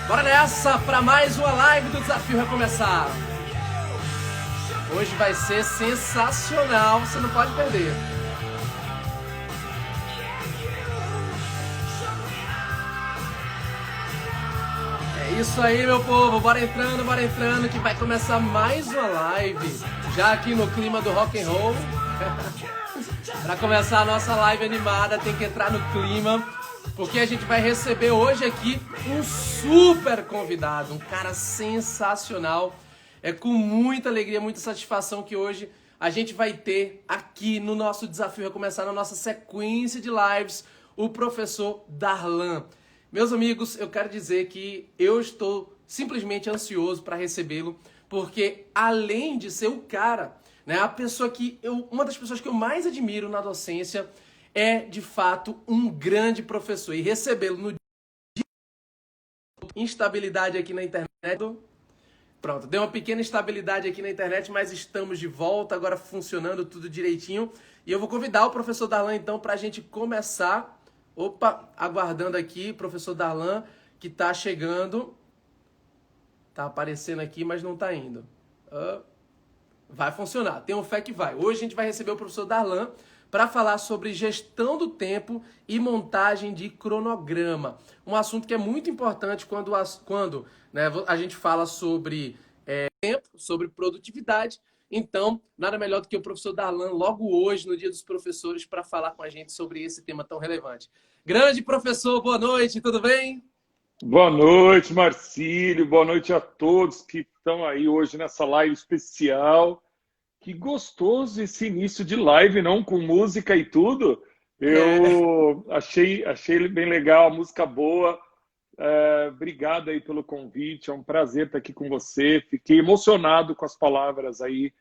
Bora nessa para mais uma live do Desafio Recomeçar. Hoje vai ser sensacional, você não pode perder. É isso aí, meu povo, bora entrando, que vai começar mais uma live. Já aqui no clima do rock and roll. Para começar a nossa live animada, tem que entrar no clima, porque a gente vai receber hoje aqui um super convidado, um cara sensacional. É com muita alegria, muita satisfação que hoje a gente vai ter aqui no nosso Desafio Recomeçar, na nossa sequência de lives, o professor Darlan. Meus amigos, eu quero dizer que eu estou simplesmente ansioso para recebê-lo, porque além de ser o cara, né, uma das pessoas que eu mais admiro na docência, é de fato um grande professor. E recebê-lo no dia de instabilidade aqui na internet. Pronto, deu uma pequena instabilidade aqui na internet, mas estamos de volta, agora funcionando tudo direitinho. E eu vou convidar o professor Darlan, então, para a gente começar. Opa, aguardando aqui, professor Darlan, que está chegando. Está aparecendo aqui, mas não está indo. Vai funcionar, tenho fé que vai. Hoje a gente vai receber o professor Darlan para falar sobre gestão do tempo e montagem de cronograma. Um assunto que é muito importante quando né, a gente fala sobre tempo, sobre produtividade. Então, nada melhor do que o professor Darlan, logo hoje, no Dia dos Professores, para falar com a gente sobre esse tema tão relevante. Grande professor, boa noite, tudo bem? Boa noite, Marcílio. Boa noite a todos que estão aí hoje nessa live especial. Que gostoso esse início de live, não? Com música e tudo. Eu achei bem legal, a música boa. Obrigado aí pelo convite, é um prazer estar aqui com você. Fiquei emocionado com as palavras aí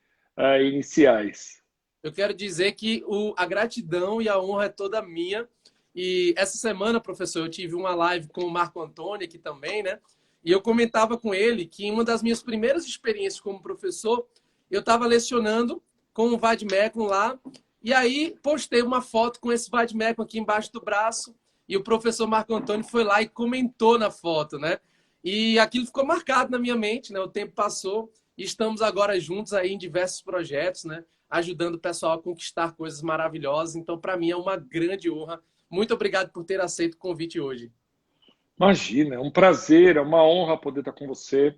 iniciais. Eu quero dizer que a gratidão e a honra é toda minha. E essa semana, professor, eu tive uma live com o Marco Antônio aqui também, né? E eu comentava com ele que uma das minhas primeiras experiências como professor, eu estava lecionando com o Vademecum lá, e aí postei uma foto com esse Vademecum aqui embaixo do braço, e o professor Marco Antônio foi lá e comentou na foto, né? E aquilo ficou marcado na minha mente, né? O tempo passou e estamos agora juntos aí em diversos projetos, né? Ajudando o pessoal a conquistar coisas maravilhosas. Então, para mim, é uma grande honra. Muito obrigado por ter aceito o convite hoje. Imagina, é um prazer, é uma honra poder estar com você.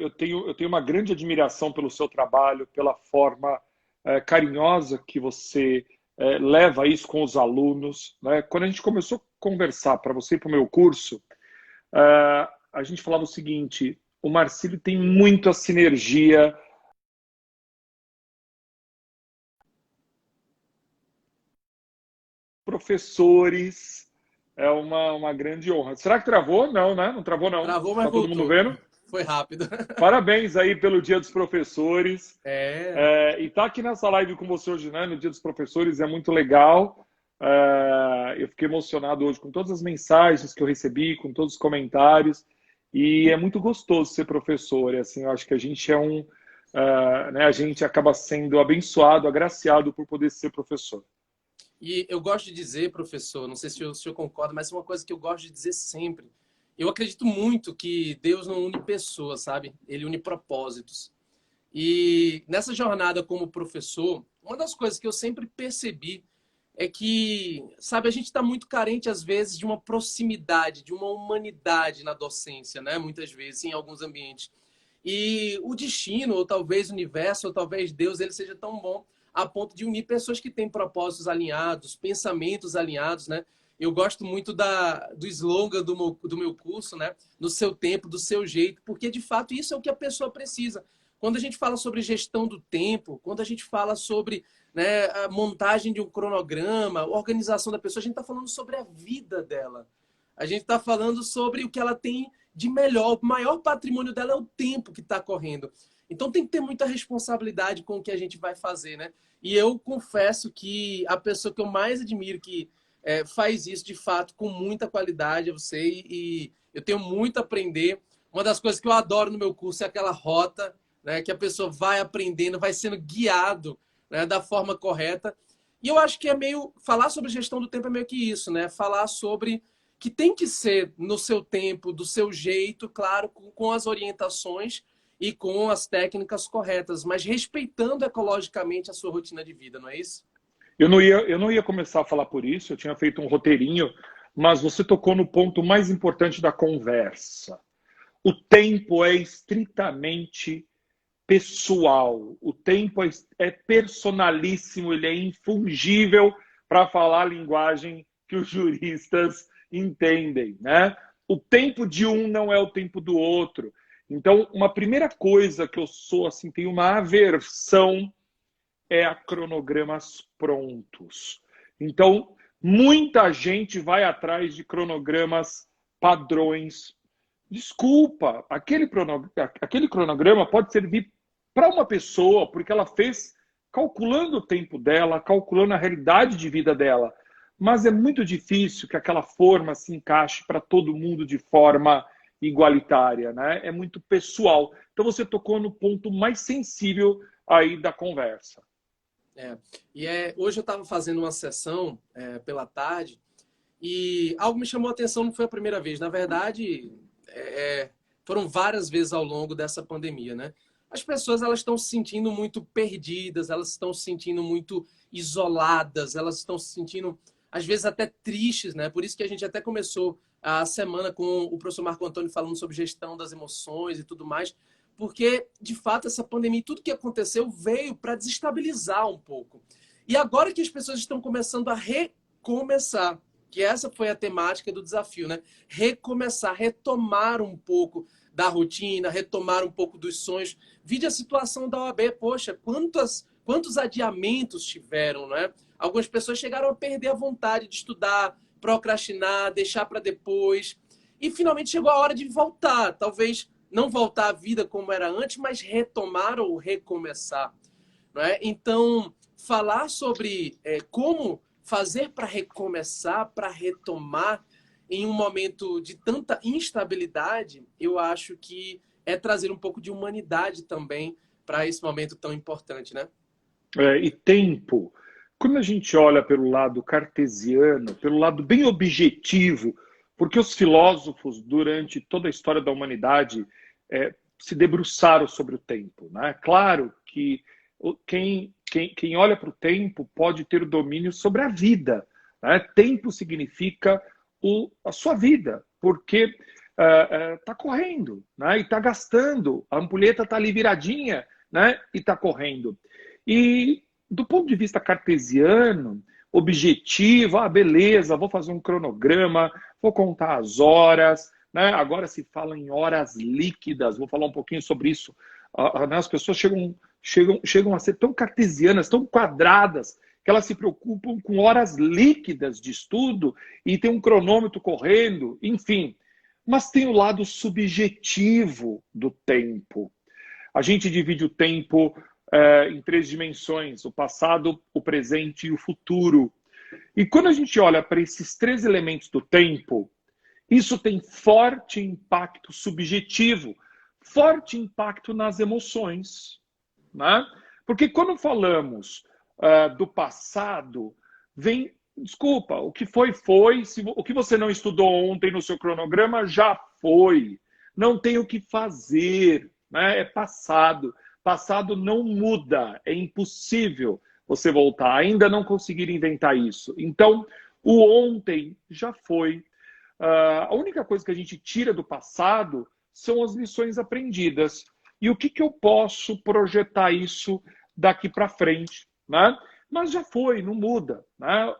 Eu tenho uma grande admiração pelo seu trabalho, pela forma carinhosa que você leva isso com os alunos, né? Quando a gente começou a conversar para você e para o meu curso, a gente falava o seguinte: o Marcílio tem muita sinergia. Professores, é uma grande honra. Será que travou? Não, né? Não travou, não. Travou, mas Tá todo mundo voltou. vendo? Foi rápido. Parabéns aí pelo Dia dos Professores. É. E estar aqui nessa live com você hoje, né, no Dia dos Professores, é muito legal. Eu fiquei emocionado hoje com todas as mensagens que eu recebi, com todos os comentários. E é muito gostoso ser professor. E, assim, eu acho que a gente né, a gente acaba sendo abençoado, agraciado por poder ser professor. E eu gosto de dizer, professor, não sei se o senhor concorda, mas é uma coisa que eu gosto de dizer sempre. Eu acredito muito que Deus não une pessoas, sabe? Ele une propósitos. E nessa jornada como professor, uma das coisas que eu sempre percebi é que, sabe, a gente está muito carente, às vezes, de uma proximidade, de uma humanidade na docência, né? Muitas vezes, em alguns ambientes. E o destino, ou talvez o universo, ou talvez Deus, ele seja tão bom a ponto de unir pessoas que têm propósitos alinhados, pensamentos alinhados, né? Eu gosto muito do slogan do meu curso, né? No seu tempo, do seu jeito, porque de fato isso é o que a pessoa precisa. Quando a gente fala sobre gestão do tempo, quando a gente fala sobre, né, a montagem de um cronograma, organização da pessoa, a gente está falando sobre a vida dela. A gente está falando sobre o que ela tem de melhor. O maior patrimônio dela é o tempo que está correndo. Então tem que ter muita responsabilidade com o que a gente vai fazer, né? E eu confesso que a pessoa que eu mais admiro que faz isso de fato com muita qualidade é você, e eu tenho muito a aprender. Uma das coisas que eu adoro no meu curso é aquela rota, né, que a pessoa vai aprendendo, vai sendo guiado, né, da forma correta. E eu acho que falar sobre gestão do tempo é meio que isso, né? Falar sobre que tem que ser no seu tempo, do seu jeito, claro, com as orientações e com as técnicas corretas, mas respeitando ecologicamente a sua rotina de vida, não é isso? Eu não ia começar a falar por isso, eu tinha feito um roteirinho, mas você tocou no ponto mais importante da conversa. O tempo é estritamente pessoal, o tempo é personalíssimo, ele é infungível para falar a linguagem que os juristas entendem, né? O tempo de um não é o tempo do outro. Então, uma primeira coisa que eu sou, assim, tenho uma aversão é a cronogramas prontos. Então, muita gente vai atrás de cronogramas padrões. Desculpa, aquele cronograma pode servir para uma pessoa, porque ela fez calculando o tempo dela, calculando a realidade de vida dela. Mas é muito difícil que aquela forma se encaixe para todo mundo de forma igualitária, né? É muito pessoal. Então você tocou no ponto mais sensível aí da conversa. Hoje eu estava fazendo uma sessão pela tarde e algo me chamou a atenção, não foi a primeira vez. Na verdade, foram várias vezes ao longo dessa pandemia, né? As pessoas elas estão se sentindo muito perdidas, elas estão se sentindo muito isoladas, elas estão se sentindo, às vezes, até tristes, né? Por isso que a gente até começou a semana com o professor Marco Antônio falando sobre gestão das emoções e tudo mais, porque, de fato, essa pandemia e tudo que aconteceu veio para desestabilizar um pouco. E agora que as pessoas estão começando a recomeçar, que essa foi a temática do desafio, né? Recomeçar, retomar um pouco da rotina, retomar um pouco dos sonhos. Vide a situação da OAB, poxa, quantos adiamentos tiveram, né? Algumas pessoas chegaram a perder a vontade de estudar, procrastinar, deixar para depois. E finalmente chegou a hora de voltar. Talvez não voltar à vida como era antes, mas retomar ou recomeçar. Não é? Então, falar sobre como fazer para recomeçar, para retomar em um momento de tanta instabilidade, eu acho que é trazer um pouco de humanidade também para esse momento tão importante, né? E tempo. Quando a gente olha pelo lado cartesiano, pelo lado bem objetivo, porque os filósofos, durante toda a história da humanidade, se debruçaram sobre o tempo, né? Claro que quem olha para o tempo pode ter o domínio sobre a vida, né? Tempo significa a sua vida, porque está correndo, né? E está gastando, a ampulheta está ali viradinha, né? E está correndo. E do ponto de vista cartesiano, objetivo, beleza, vou fazer um cronograma, vou contar as horas, né? Agora se fala em horas líquidas, vou falar um pouquinho sobre isso. Né? As pessoas chegam a ser tão cartesianas, tão quadradas, que elas se preocupam com horas líquidas de estudo e tem um cronômetro correndo, enfim. Mas tem o lado subjetivo do tempo. A gente divide o tempo em 3 dimensões, o passado, o presente e o futuro. E quando a gente olha para esses 3 elementos do tempo, isso tem forte impacto subjetivo, forte impacto nas emoções, né? Porque quando falamos do passado, vem, desculpa, o que foi, o que você não estudou ontem no seu cronograma já foi, não tem o que fazer, né? É passado. Passado não muda, é impossível você voltar, ainda não conseguir inventar isso. Então, o ontem já foi. A única coisa que a gente tira do passado são as lições aprendidas. E o que eu posso projetar isso daqui para frente, né? Mas já foi, não muda, né?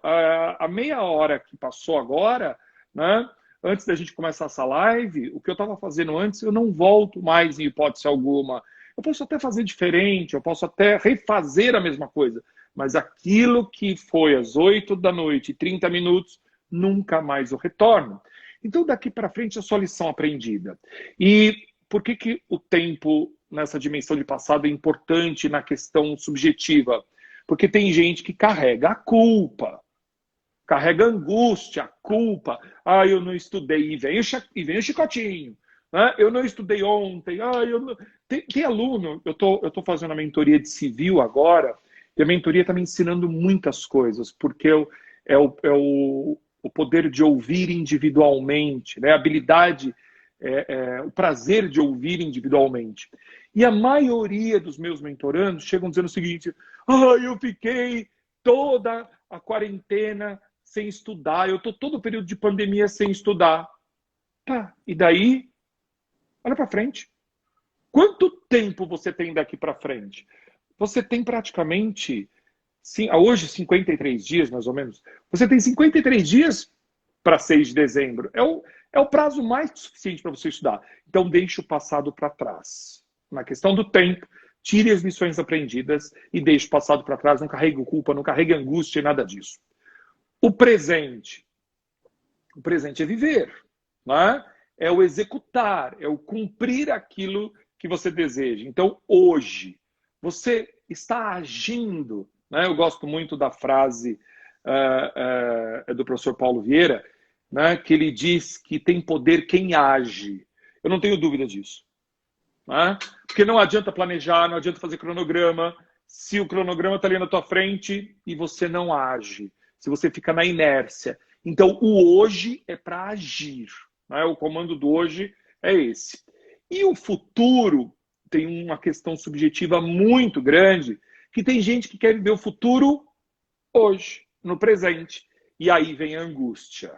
A meia hora que passou agora, né? Antes da gente começar essa live, o que eu estava fazendo antes, eu não volto mais em hipótese alguma. Eu posso até fazer diferente, eu posso até refazer a mesma coisa, mas aquilo que foi às 8 da noite, 30 minutos, nunca mais eu retorno. Então, daqui para frente, é só lição aprendida. E por que o tempo, nessa dimensão de passado, é importante na questão subjetiva? Porque tem gente que carrega a culpa, carrega a angústia, a culpa. Eu não estudei, e vem o chicotinho. Né? Eu não estudei ontem. Tem aluno, eu tô fazendo a mentoria de civil agora, e a mentoria está me ensinando muitas coisas, porque o poder de ouvir individualmente, né? A habilidade, o prazer de ouvir individualmente. E a maioria dos meus mentorandos chegam dizendo o seguinte: eu fiquei toda a quarentena sem estudar, eu estou todo o período de pandemia sem estudar. Tá, e daí? Olha para frente. Quanto tempo você tem daqui para frente? Você tem praticamente, hoje 53 dias mais ou menos, você tem 53 dias para 6 de dezembro. É o prazo mais que suficiente para você estudar. Então deixe o passado para trás. Na questão do tempo, tire as lições aprendidas e deixe o passado para trás. Não carregue culpa, não carregue angústia e nada disso. O presente é viver, né? É o executar, é o cumprir aquilo que você deseja. Então, hoje, você está agindo, né? Eu gosto muito da frase do professor Paulo Vieira, né? Que ele diz que tem poder quem age. Eu não tenho dúvida disso. Né? Porque não adianta planejar, não adianta fazer cronograma, se o cronograma está ali na tua frente e você não age, se você fica na inércia. Então, o hoje é para agir. Né? O comando do hoje é esse. E o futuro tem uma questão subjetiva muito grande, que tem gente que quer viver o futuro hoje, no presente. E aí vem a angústia.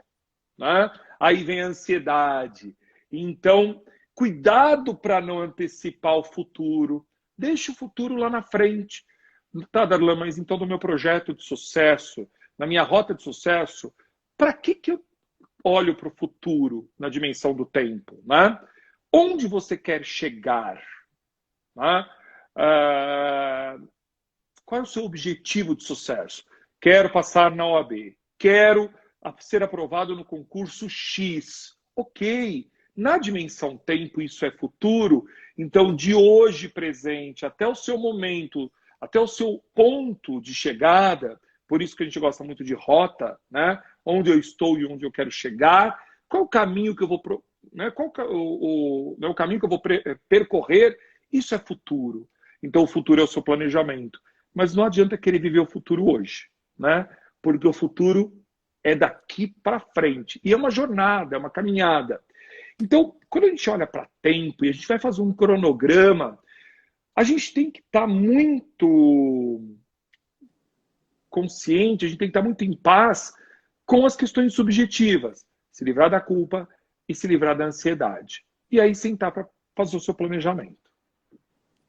Né? Aí vem a ansiedade. Então, cuidado para não antecipar o futuro. Deixa o futuro lá na frente. Tá, Darlan, mas então no meu projeto de sucesso, na minha rota de sucesso, para que eu olho para o futuro na dimensão do tempo? Né? Onde você quer chegar? Né? Qual é o seu objetivo de sucesso? Quero passar na OAB. Quero ser aprovado no concurso X. Ok. Na dimensão tempo, isso é futuro. Então, de hoje presente até o seu momento, até o seu ponto de chegada, por isso que a gente gosta muito de rota, né? Onde eu estou e onde eu quero chegar, qual é o caminho que eu vou, né? Qual é o caminho que eu vou percorrer, isso é futuro. Então, o futuro é o seu planejamento. Mas não adianta querer viver o futuro hoje, né? Porque o futuro é daqui para frente. E é uma jornada, é uma caminhada. Então, quando a gente olha para tempo e a gente vai fazer um cronograma, a gente tem que estar muito consciente, a gente tem que estar muito em paz com as questões subjetivas. Se livrar da culpa e se livrar da ansiedade. E aí sentar para fazer o seu planejamento.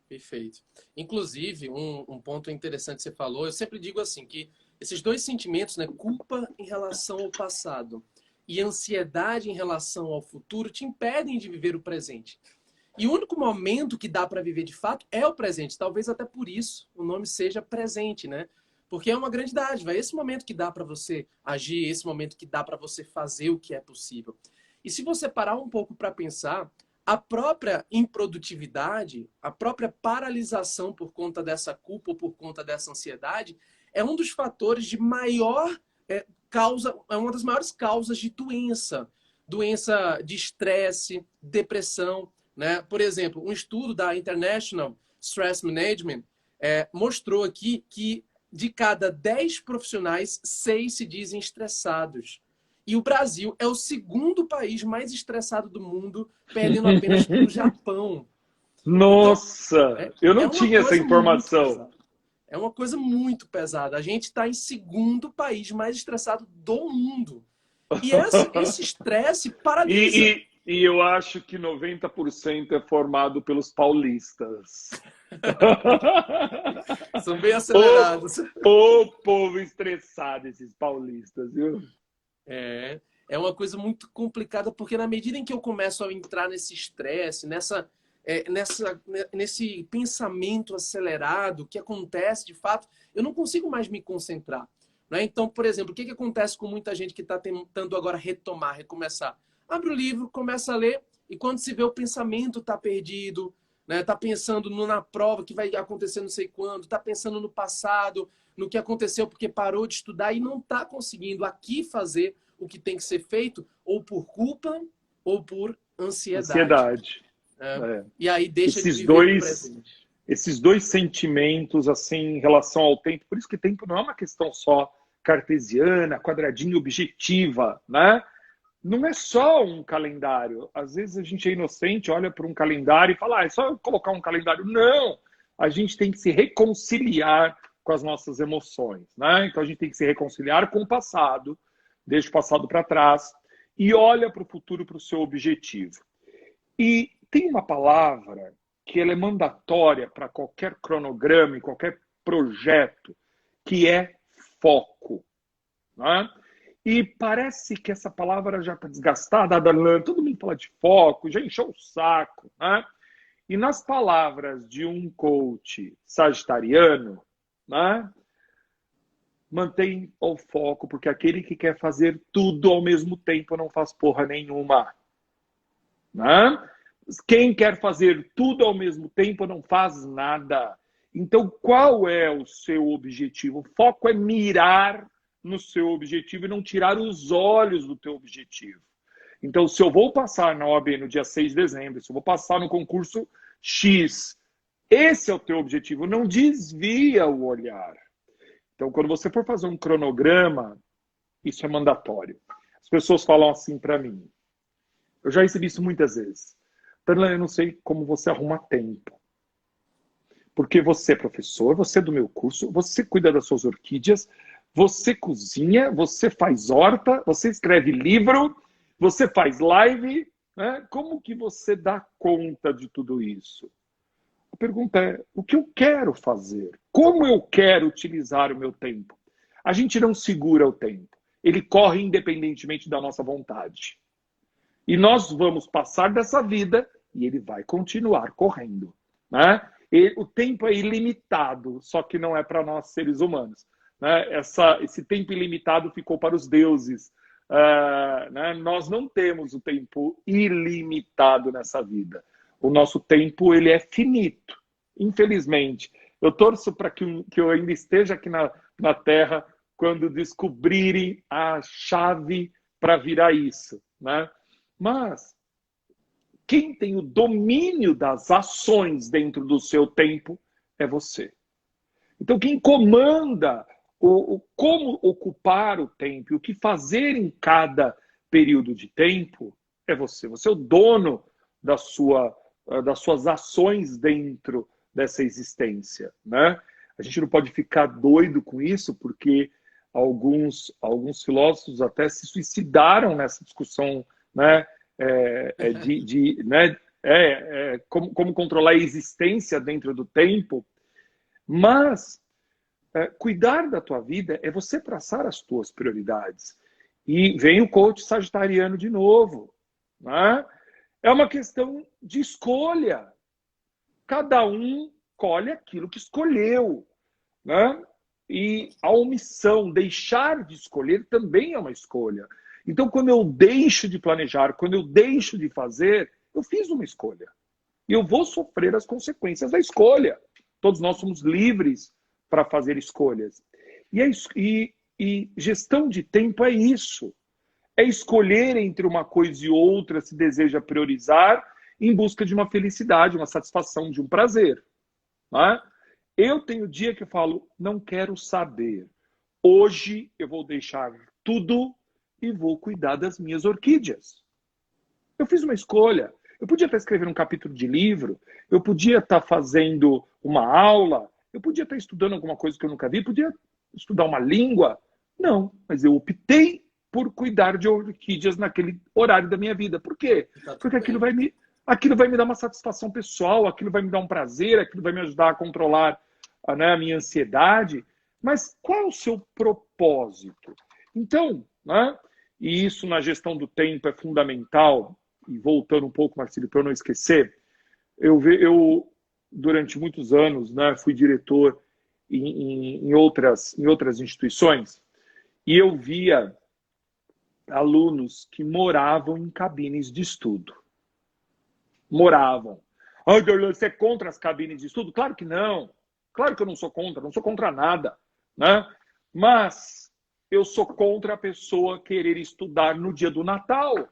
Perfeito. Inclusive, um ponto interessante que você falou, eu sempre digo assim, que esses dois sentimentos, né, culpa em relação ao passado e ansiedade em relação ao futuro, te impedem de viver o presente. E o único momento que dá para viver de fato é o presente. Talvez até por isso o nome seja presente, né? Porque é uma grande dádiva. É esse momento que dá para você agir, esse momento que dá para você fazer o que é possível. E se você parar um pouco para pensar, a própria improdutividade, a própria paralisação por conta dessa culpa ou por conta dessa ansiedade, é um dos fatores de maior causa, é uma das maiores causas de doença de estresse, depressão, né? Por exemplo, um estudo da International Stress Management mostrou aqui que de cada 10 profissionais, 6 se dizem estressados. E o Brasil é o segundo país mais estressado do mundo, perdendo apenas para o Japão. Nossa! Então, eu não tinha essa informação. É uma coisa muito pesada. A gente está em segundo país mais estressado do mundo. E esse estresse paralisa. E eu acho que 90% é formado pelos paulistas. São bem acelerados. O povo estressado, esses paulistas, viu? É uma coisa muito complicada, porque na medida em que eu começo a entrar nesse estresse, nesse pensamento acelerado que acontece de fato, eu não consigo mais me concentrar. Né? Então, por exemplo, o que acontece com muita gente que está tentando agora retomar, recomeçar? Abre o livro, começa a ler, e quando se vê o pensamento está perdido, né? Tá pensando na prova que vai acontecer não sei quando, está pensando no passado, no que aconteceu porque parou de estudar e não está conseguindo aqui fazer o que tem que ser feito, ou por culpa ou por ansiedade. E aí deixa de viver o presente. Esses dois sentimentos, assim, em relação ao tempo, por isso que tempo não é uma questão só cartesiana, quadradinha objetiva, né? Não é só um calendário. Às vezes a gente é inocente, olha para um calendário e fala, é só colocar um calendário. Não! A gente tem que se reconciliar com as nossas emoções, né? Então a gente tem que se reconciliar com o passado, deixa o passado para trás e olha para o futuro, para o seu objetivo. E tem uma palavra que ela é mandatória para qualquer cronograma, qualquer projeto, que é foco, né? E parece que essa palavra já está desgastada, todo mundo fala de foco, já encheu o saco, né? E nas palavras de um coach sagitariano, né? Mantém o foco, porque aquele que quer fazer tudo ao mesmo tempo não faz porra nenhuma, né? Quem quer fazer tudo ao mesmo tempo não faz nada. Então, qual é o seu objetivo? O foco é mirar no seu objetivo e não tirar os olhos do teu objetivo. Então, se eu vou passar na OAB no dia 6 de dezembro, se eu vou passar no concurso X, esse é o teu objetivo, não desvia o olhar. Então, quando você for fazer um cronograma, isso é mandatório. As pessoas falam assim para mim, eu já recebi isso muitas vezes, Darlan, eu não sei como você arruma tempo. Porque você é professor, você é do meu curso, você cuida das suas orquídeas, você cozinha, você faz horta, você escreve livro, você faz live, né? Como que você dá conta de tudo isso? A pergunta é, o que eu quero fazer? Como eu quero utilizar o meu tempo? A gente não segura o tempo. Ele corre independentemente da nossa vontade. E nós vamos passar dessa vida e ele vai continuar correndo, né? O tempo é ilimitado, só que não é para nós seres humanos, né? Esse tempo ilimitado ficou para os deuses. Né? Nós não temos o tempo ilimitado nessa vida. O nosso tempo ele é finito, infelizmente. Eu torço para que eu ainda esteja aqui na Terra quando descobrirem a chave para virar isso, né? Mas quem tem o domínio das ações dentro do seu tempo é você. Então, quem comanda como ocupar o tempo, o que fazer em cada período de tempo, é você. Você é o dono das suas ações dentro dessa existência, né? A gente não pode ficar doido com isso, porque alguns filósofos até se suicidaram nessa discussão, né? Como controlar a existência dentro do tempo, mas cuidar da tua vida é você traçar as tuas prioridades. E vem o coach sagitariano de novo, né? É uma questão de escolha. Cada um colhe aquilo que escolheu, né? E a omissão, deixar de escolher também é uma escolha. Então, quando eu deixo de planejar, quando eu deixo de fazer, eu fiz uma escolha. E eu vou sofrer as consequências da escolha. Todos nós somos livres para fazer escolhas. E gestão de tempo é isso. É escolher entre uma coisa e outra se deseja priorizar em busca de uma felicidade, uma satisfação, de um prazer. Né? Eu tenho dia que eu falo, não quero saber. Hoje eu vou deixar tudo e vou cuidar das minhas orquídeas. Eu fiz uma escolha. Eu podia estar escrevendo um capítulo de livro, eu podia estar fazendo uma aula, eu podia estar estudando alguma coisa que eu nunca vi, podia estudar uma língua. Não, mas eu optei por cuidar de orquídeas naquele horário da minha vida. Por quê? Porque aquilo vai me dar uma satisfação pessoal, aquilo vai me dar um prazer, aquilo vai me ajudar a controlar, né, a minha ansiedade. Mas qual é o seu propósito? Então, né, e isso na gestão do tempo é fundamental, e voltando um pouco, Marcílio, para eu não esquecer, eu durante muitos anos, né, fui diretor em outras instituições, e eu via alunos que moravam em cabines de estudo. Moravam. Ai, você é contra as cabines de estudo? Claro que não. Claro que eu não sou contra nada, né? Mas eu sou contra a pessoa querer estudar no dia do Natal.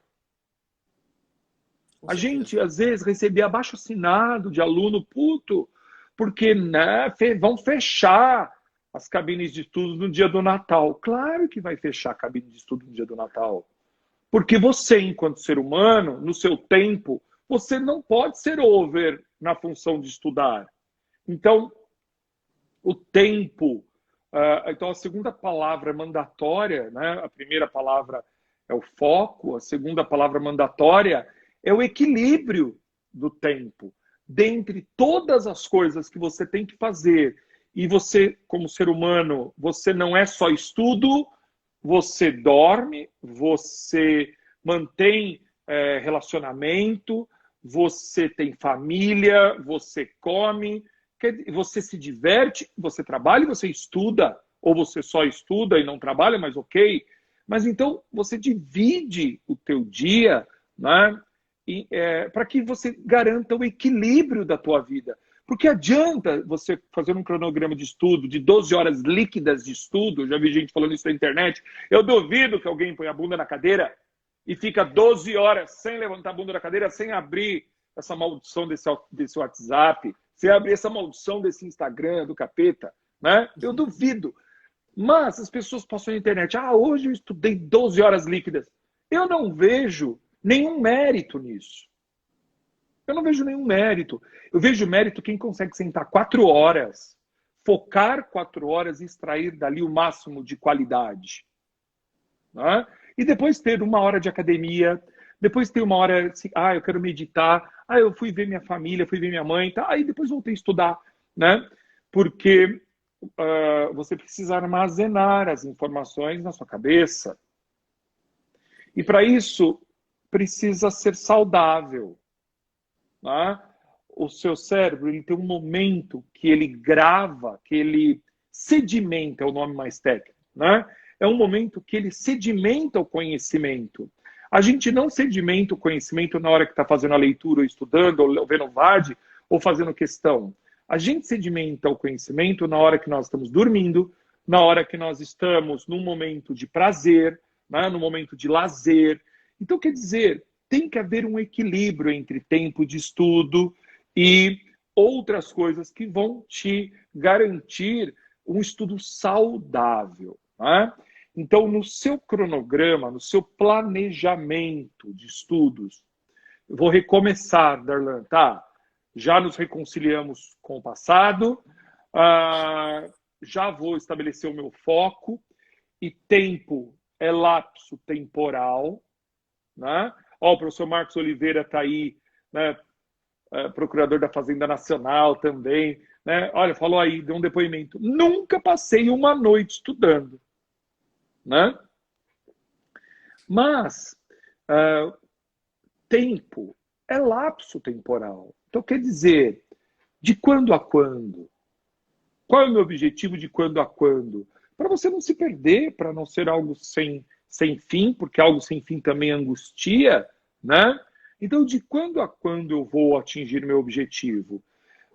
A gente, às vezes, recebia abaixo-assinado de aluno puto, porque, né, vão fechar. as cabines de estudo no dia do Natal. Claro que vai fechar a cabine de estudo no dia do Natal. Porque você, enquanto ser humano, no seu tempo, você não pode ser over na função de estudar. Então, o tempo. Então, a segunda palavra mandatória, né? A primeira palavra é o foco, a segunda palavra mandatória é o equilíbrio do tempo. Dentre todas as coisas que você tem que fazer, e você, como ser humano, você não é só estudo, você dorme, você mantém relacionamento, você tem família, você come, você se diverte, você trabalha e você estuda, ou você só estuda e não trabalha, mas ok. Mas então você divide o teu dia, né, para que você garanta o equilíbrio da tua vida. Porque adianta você fazer um cronograma de estudo de 12 horas líquidas de estudo, eu já vi gente falando isso na internet, eu duvido que alguém põe a bunda na cadeira e fica 12 horas sem levantar a bunda da cadeira, sem abrir essa maldição desse WhatsApp, sem abrir essa maldição desse Instagram, do capeta, né? Eu duvido. Mas as pessoas passam na internet, hoje eu estudei 12 horas líquidas. Eu não vejo nenhum mérito nisso. Eu não vejo nenhum mérito. Eu vejo mérito quem consegue sentar 4 horas, focar 4 horas e extrair dali o máximo de qualidade. Né? E depois ter 1 hora de academia, depois ter 1 hora assim, eu quero meditar, eu fui ver minha família, fui ver minha mãe, tá? Aí depois voltei a estudar, né? Porque você precisa armazenar as informações na sua cabeça. E para isso, precisa ser saudável. Né? O seu cérebro ele tem um momento que ele grava, que ele sedimenta, é o nome mais técnico. Né? É um momento que ele sedimenta o conhecimento. A gente não sedimenta o conhecimento na hora que está fazendo a leitura, ou estudando, ou vendo VAD, ou fazendo questão. A gente sedimenta o conhecimento na hora que nós estamos dormindo, na hora que nós estamos num momento de prazer, né? Num momento de lazer. Então, quer dizer, tem que haver um equilíbrio entre tempo de estudo e outras coisas que vão te garantir um estudo saudável. Né? Então, no seu cronograma, no seu planejamento de estudos, eu vou recomeçar, Darlan, tá? Já nos reconciliamos com o passado, já vou estabelecer o meu foco, e tempo é lapso temporal, né? O professor Marcos Oliveira está aí, né? Procurador da Fazenda Nacional também, né? Olha, falou aí, deu um depoimento. Nunca passei uma noite estudando, né? Mas tempo é lapso temporal. Então, quer dizer, de quando a quando? Qual é o meu objetivo de quando a quando? Para você não se perder, para não ser algo sem fim, porque algo sem fim também angustia, né? Então, de quando a quando eu vou atingir meu objetivo?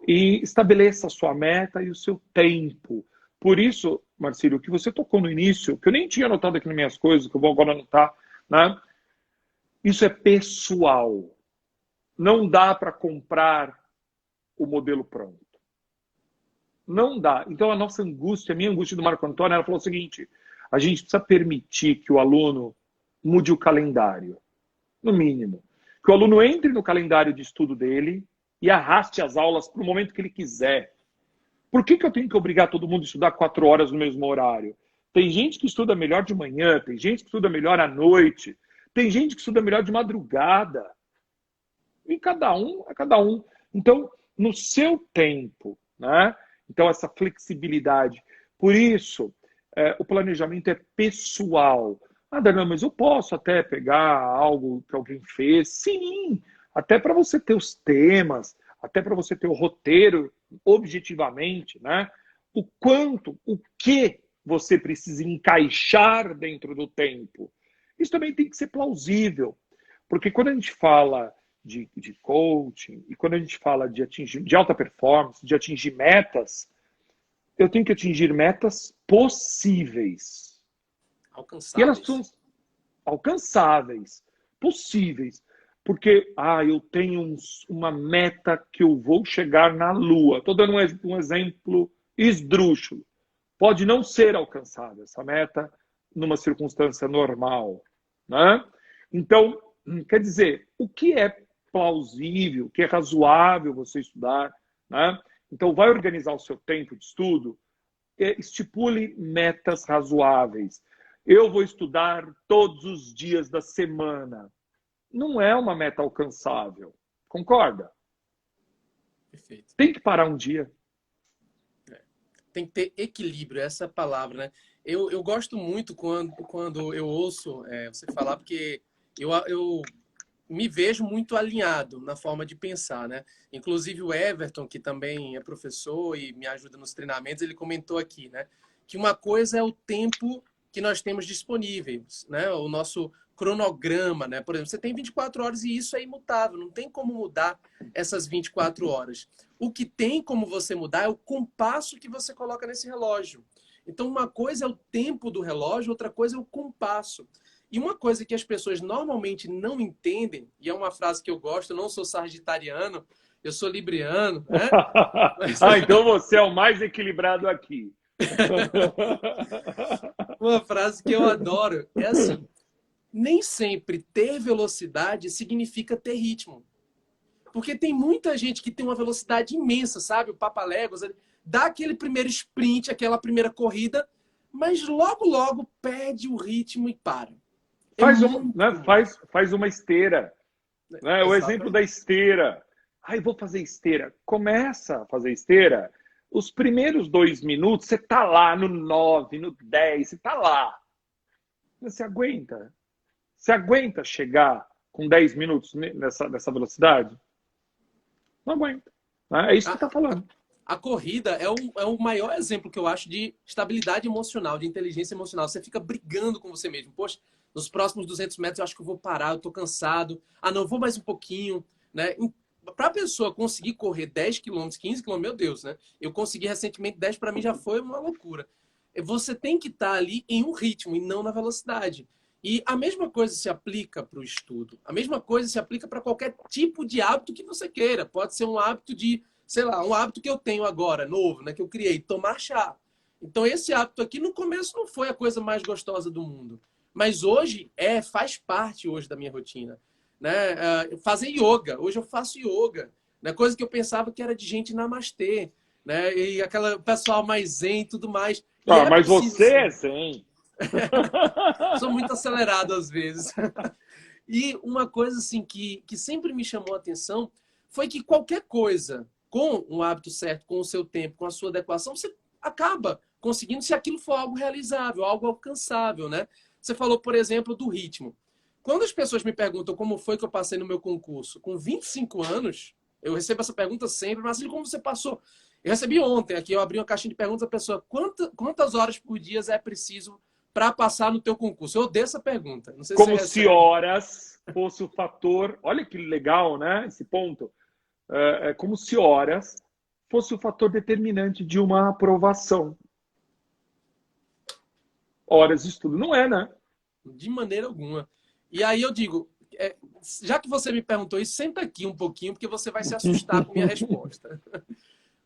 E estabeleça a sua meta e o seu tempo. Por isso, Marcílio, o que você tocou no início, que eu nem tinha anotado aqui nas minhas coisas, que eu vou agora anotar, né? Isso é pessoal. Não dá para comprar o modelo pronto. Não dá. Então, a nossa angústia, a minha angústia do Marco Antônio, ela falou o seguinte: a gente precisa permitir que o aluno mude o calendário, no mínimo. Que o aluno entre no calendário de estudo dele e arraste as aulas para o momento que ele quiser. Por que eu tenho que obrigar todo mundo a estudar 4 horas no mesmo horário? Tem gente que estuda melhor de manhã, tem gente que estuda melhor à noite, tem gente que estuda melhor de madrugada. E cada um é cada um. Então, no seu tempo, né? Então, essa flexibilidade. Por isso, o planejamento é pessoal. Não, mas eu posso até pegar algo que alguém fez. Sim, até para você ter os temas, até para você ter o roteiro objetivamente, né? O que você precisa encaixar dentro do tempo. Isso também tem que ser plausível. Porque quando a gente fala de coaching, e quando a gente fala de alta performance, de atingir metas, eu tenho que atingir metas possíveis. Alcançáveis. E elas são alcançáveis, possíveis. Porque, eu tenho uma meta que eu vou chegar na Lua. Estou dando um exemplo esdrúxulo. Pode não ser alcançada essa meta numa circunstância normal, né? Então, quer dizer, o que é plausível, o que é razoável você estudar, né? Então, vai organizar o seu tempo de estudo, estipule metas razoáveis. Eu vou estudar todos os dias da semana. Não é uma meta alcançável. Concorda? Perfeito. Tem que parar um dia. Tem que ter equilíbrio, essa é a palavra, né? Eu gosto muito quando eu ouço você falar, porque eu me vejo muito alinhado na forma de pensar, né? Inclusive o Everton, que também é professor e me ajuda nos treinamentos, ele comentou aqui, né? Que uma coisa é o tempo que nós temos disponíveis, né? O nosso cronograma, né? Por exemplo, você tem 24 horas e isso é imutável, não tem como mudar essas 24 horas. O que tem como você mudar é o compasso que você coloca nesse relógio. Então, uma coisa é o tempo do relógio, outra coisa é o compasso. E uma coisa que as pessoas normalmente não entendem, e é uma frase que eu gosto, eu não sou sagitariano, eu sou libriano, né? Mas... então você é o mais equilibrado aqui. Uma frase que eu adoro é assim: nem sempre ter velocidade significa ter ritmo. Porque tem muita gente que tem uma velocidade imensa, sabe? O Papaléguas, dá aquele primeiro sprint, aquela primeira corrida, mas logo, logo perde o ritmo e para. Faz uma esteira. Né? O exemplo da esteira. Vou fazer esteira. Começa a fazer esteira. Os primeiros 2 minutos, você tá lá no 9, no 10, você tá lá. Você aguenta? Você aguenta chegar com 10 minutos nessa velocidade? Não aguenta. É isso que você está falando. A corrida é o maior exemplo que eu acho de estabilidade emocional, de inteligência emocional. Você fica brigando com você mesmo. Poxa, nos próximos 200 metros eu acho que eu vou parar, eu estou cansado. Não, vou mais um pouquinho. Né? Para a pessoa conseguir correr 10 quilômetros, 15 quilômetros, meu Deus, né? Eu consegui recentemente 10, para mim já foi uma loucura. Você tem que estar ali em um ritmo e não na velocidade. E a mesma coisa se aplica para o estudo. A mesma coisa se aplica para qualquer tipo de hábito que você queira. Pode ser um hábito de, sei lá, um hábito que eu tenho agora, novo, né, que eu criei, tomar chá. Então esse hábito aqui no começo não foi a coisa mais gostosa do mundo, mas hoje faz parte hoje da minha rotina, né? Fazer yoga, hoje eu faço yoga, né? Coisa que eu pensava que era de gente namastê, né? E aquela pessoal mais zen e tudo mais. Mas você é zen. Sou muito acelerado às vezes. E uma coisa assim que sempre me chamou a atenção foi que qualquer coisa com um hábito certo, com o seu tempo, com a sua adequação, você acaba conseguindo se aquilo for algo realizável, algo alcançável, né? Você falou, por exemplo, do ritmo. Quando as pessoas me perguntam como foi que eu passei no meu concurso com 25 anos, eu recebo essa pergunta sempre, mas como você passou? Eu recebi ontem aqui, eu abri uma caixinha de perguntas, a pessoa, quantas horas por dia é preciso para passar no teu concurso? Eu odeio essa pergunta. Não sei como se horas fosse o fator... Olha que legal, né? Esse ponto. Como se horas fosse o fator determinante de uma aprovação. Horas de estudo. Não é, né? De maneira alguma. E aí eu digo, já que você me perguntou isso, senta aqui um pouquinho, porque você vai se assustar com a minha resposta.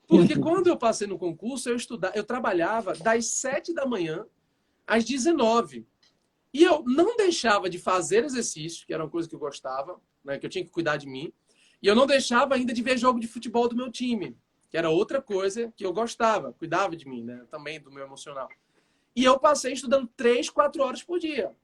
Porque quando eu passei no concurso, eu trabalhava das 7 da manhã às 19. E eu não deixava de fazer exercício, que era uma coisa que eu gostava, né, que eu tinha que cuidar de mim. E eu não deixava ainda de ver jogo de futebol do meu time, que era outra coisa que eu gostava, cuidava de mim, né, também do meu emocional. E eu passei estudando 3, 4 horas por dia.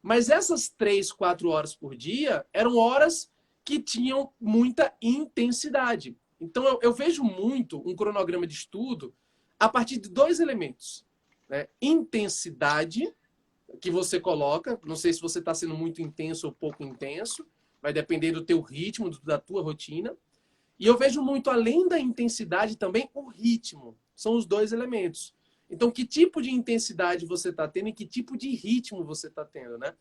Mas essas 3, 4 horas por dia eram horas que tinham muita intensidade. Então eu vejo muito um cronograma de estudo a partir de 2 elementos. Né? Intensidade, que você coloca, não sei se você está sendo muito intenso ou pouco intenso, vai depender do teu ritmo, da tua rotina. E eu vejo muito, além da intensidade, também o ritmo. São os 2 elementos. Então, que tipo de intensidade você está tendo e que tipo de ritmo você está tendo, né?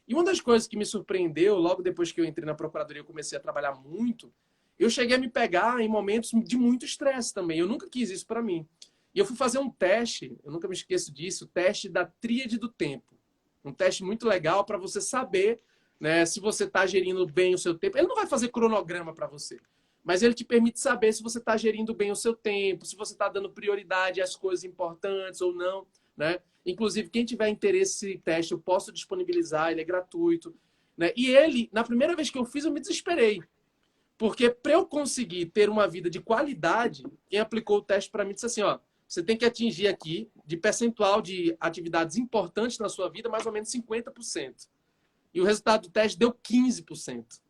E uma das coisas que me surpreendeu, logo depois que eu entrei na procuradoria, eu comecei a trabalhar muito, eu cheguei a me pegar em momentos de muito estresse também. Eu nunca quis isso para mim. E eu fui fazer um teste, eu nunca me esqueço disso, o teste da tríade do tempo. Um teste muito legal para você saber, né, se você está gerindo bem o seu tempo. Ele não vai fazer cronograma para você, mas ele te permite saber se você está gerindo bem o seu tempo, se você está dando prioridade às coisas importantes ou não, né? Inclusive, quem tiver interesse nesse teste, eu posso disponibilizar, ele é gratuito, né? E ele, na primeira vez que eu fiz, eu me desesperei. Porque para eu conseguir ter uma vida de qualidade, quem aplicou o teste para mim disse assim, ó, você tem que atingir aqui, de percentual de atividades importantes na sua vida, mais ou menos 50%. E o resultado do teste deu 15%.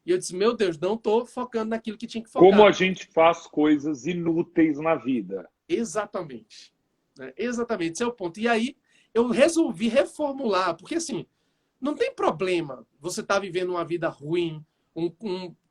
E eu disse, meu Deus, não estou focando naquilo que tinha que focar. Como a gente faz coisas inúteis na vida. Exatamente. Né? Exatamente, esse é o ponto. E aí eu resolvi reformular, porque assim, não tem problema você estar vivendo uma vida ruim,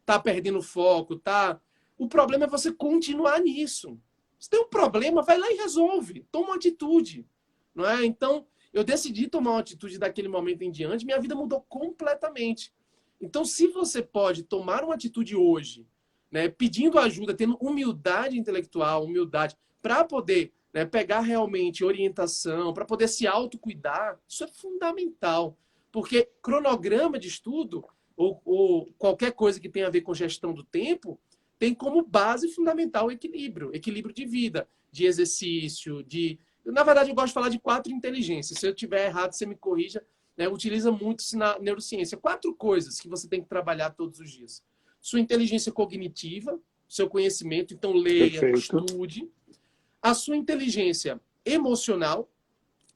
tá perdendo foco, tá? O problema é você continuar nisso. Se tem um problema, vai lá e resolve. Toma uma atitude. Não é? Então, eu decidi tomar uma atitude daquele momento em diante, minha vida mudou completamente. Então, se você pode tomar uma atitude hoje, né, pedindo ajuda, tendo humildade intelectual, humildade, para poder, né, pegar realmente orientação, para poder se autocuidar, isso é fundamental. Porque cronograma de estudo, ou qualquer coisa que tenha a ver com gestão do tempo, tem como base fundamental o equilíbrio. Equilíbrio de vida, de exercício, de... Na verdade, eu gosto de falar de 4 inteligências. Se eu estiver errado, você me corrija. Né? Utiliza muito isso na neurociência. 4 coisas que você tem que trabalhar todos os dias. Sua inteligência cognitiva, seu conhecimento, então leia, Perfeito. estude. A sua inteligência emocional,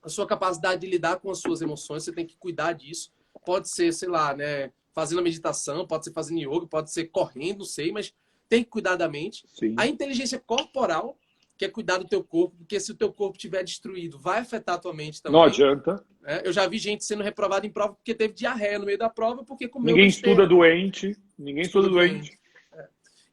a sua capacidade de lidar com as suas emoções, você tem que cuidar disso. Pode ser, sei lá, né, fazendo a meditação, pode ser fazendo yoga, pode ser correndo, não sei, mas tem que cuidar da mente. Sim. A inteligência corporal, que é cuidar do teu corpo, porque se o teu corpo estiver destruído, vai afetar a tua mente também. Não adianta. Eu já vi gente sendo reprovada em prova porque teve diarreia no meio da prova, porque comeu Ninguém besteira. estuda doente. Ninguém estuda doente.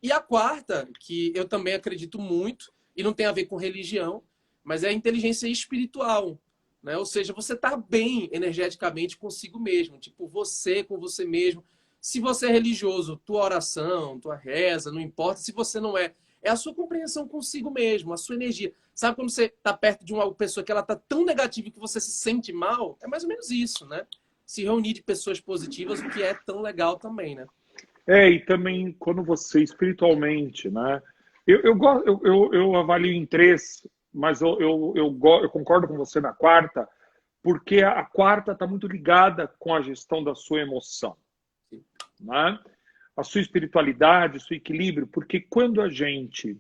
E a quarta, que eu também acredito muito, e não tem a ver com religião, mas é a inteligência espiritual. Né? Ou seja, você está bem energeticamente consigo mesmo. Tipo, você com você mesmo. Se você é religioso, tua oração, tua reza, não importa. Se você não é, é a sua compreensão consigo mesmo, a sua energia. Sabe quando você está perto de uma pessoa que ela está tão negativa que você se sente mal? É mais ou menos isso, né? Se reunir de pessoas positivas, o que é tão legal também, né? E também quando você espiritualmente, né? Eu avalio em 3, mas eu concordo com você na quarta, porque a quarta está muito ligada com a gestão da sua emoção. Né? A sua espiritualidade, o seu equilíbrio, porque quando a gente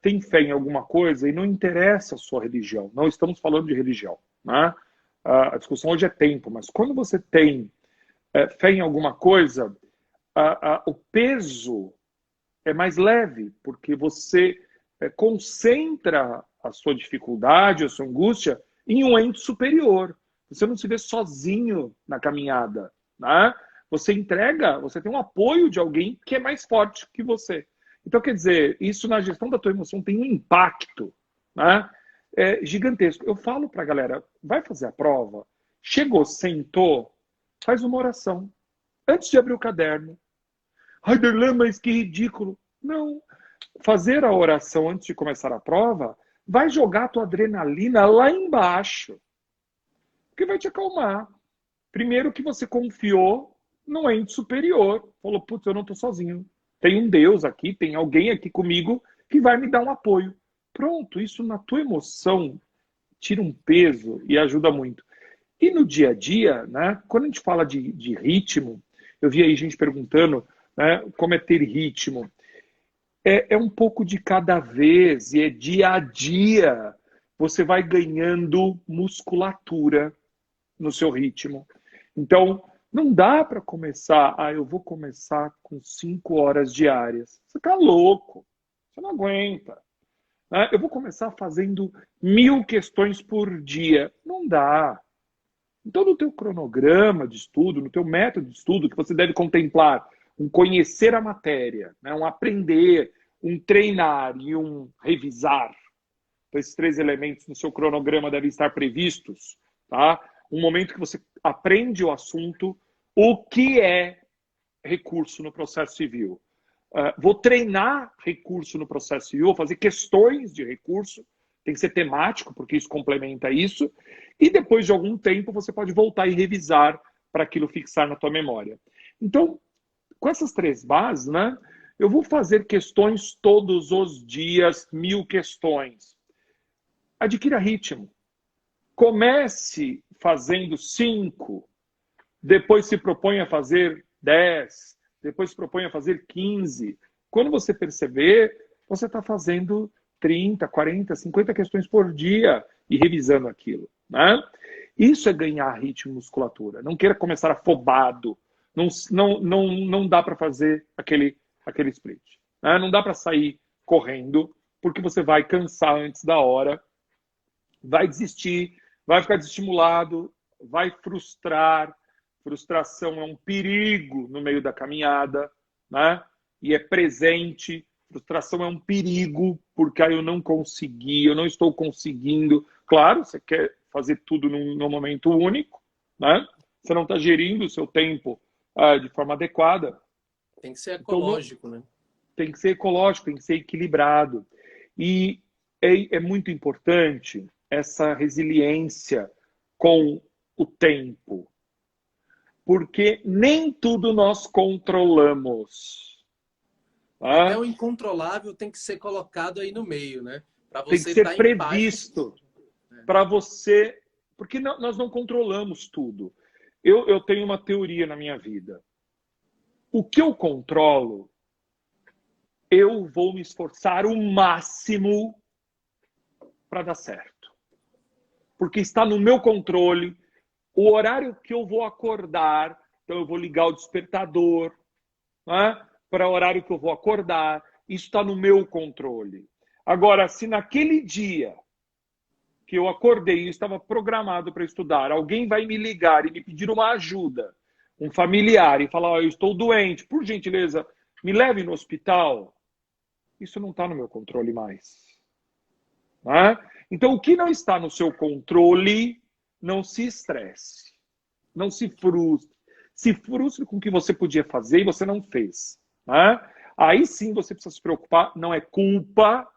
tem fé em alguma coisa, e não interessa a sua religião, não estamos falando de religião, né? A discussão hoje é tempo, mas quando você tem fé em alguma coisa, o peso é mais leve, porque você concentra a sua dificuldade, a sua angústia em um ente superior. Você não se vê sozinho na caminhada, né? Você entrega, você tem um apoio de alguém que é mais forte que você. Então, quer dizer, isso na gestão da tua emoção tem um impacto, né? Gigantesco. Eu falo pra galera, vai fazer a prova, chegou, sentou, faz uma oração. Antes de abrir o caderno. Ai, Darlan, mas que ridículo. Não. Fazer a oração antes de começar a prova vai jogar a tua adrenalina lá embaixo. Porque vai te acalmar. Primeiro que você confiou no ente superior. Falou, putz, eu não estou sozinho. Tem um Deus aqui, tem alguém aqui comigo que vai me dar um apoio. Pronto, isso na tua emoção tira um peso e ajuda muito. E no dia a dia, né, quando a gente fala de ritmo, eu vi aí gente perguntando, né, como é ter ritmo. É um pouco de cada vez, e é dia a dia. Você vai ganhando musculatura no seu ritmo. Então, não dá para começar, eu vou começar com 5 horas diárias. Você tá louco, você não aguenta. Né? Eu vou começar fazendo 1000 questões por dia. Não dá. Então, no teu cronograma de estudo, no teu método de estudo, que você deve contemplar um conhecer a matéria, né? Um aprender, um treinar e um revisar. Então, esses 3 elementos no seu cronograma devem estar previstos. Tá? Um momento que você aprende o assunto, o que é recurso no processo civil. Vou treinar recurso no processo civil, vou fazer questões de recurso, tem que ser temático, porque isso complementa isso. E depois de algum tempo, você pode voltar e revisar para aquilo fixar na tua memória. Então, com essas 3 bases, né, Eu vou fazer questões todos os dias, 1000 questões. Adquira ritmo. Comece fazendo 5, depois se propõe a fazer 10, depois se propõe a fazer 15. Quando você perceber, você está fazendo 30, 40, 50 questões por dia e revisando aquilo, né? Isso é ganhar ritmo e musculatura. Não queira começar afobado. Não dá para fazer aquele split, né? Não dá para sair correndo, porque você vai cansar antes da hora, vai desistir, vai ficar desestimulado, vai frustrar. Frustração é um perigo no meio da caminhada, né? E é presente. Frustração é um perigo, porque aí eu não consegui, eu não estou conseguindo. Claro, você quer fazer tudo num momento único, né? Você não está gerindo o seu tempo de forma adequada. Tem que ser ecológico, então, né? Tem que ser ecológico, tem que ser equilibrado. E é muito importante essa resiliência com o tempo. Porque nem tudo nós controlamos. Até o incontrolável tem que ser colocado aí no meio, né? Para Tem que você ser estar em paz. previsto para você... Porque nós não controlamos tudo. Eu tenho uma teoria na minha vida. O que eu controlo, eu vou me esforçar o máximo para dar certo. Porque está no meu controle. O horário que eu vou acordar, então eu vou ligar o despertador, né? Para o horário que eu vou acordar, isso está no meu controle. Agora, se naquele dia que eu acordei e estava programado para estudar, alguém vai me ligar e me pedir uma ajuda, um familiar, e falar, eu estou doente, por gentileza, me leve no hospital, isso não está no meu controle mais. Né? Então, o que não está no seu controle, não se estresse, não se frustre. Se frustre com o que você podia fazer e você não fez. Né? Aí sim você precisa se preocupar, não é culpa,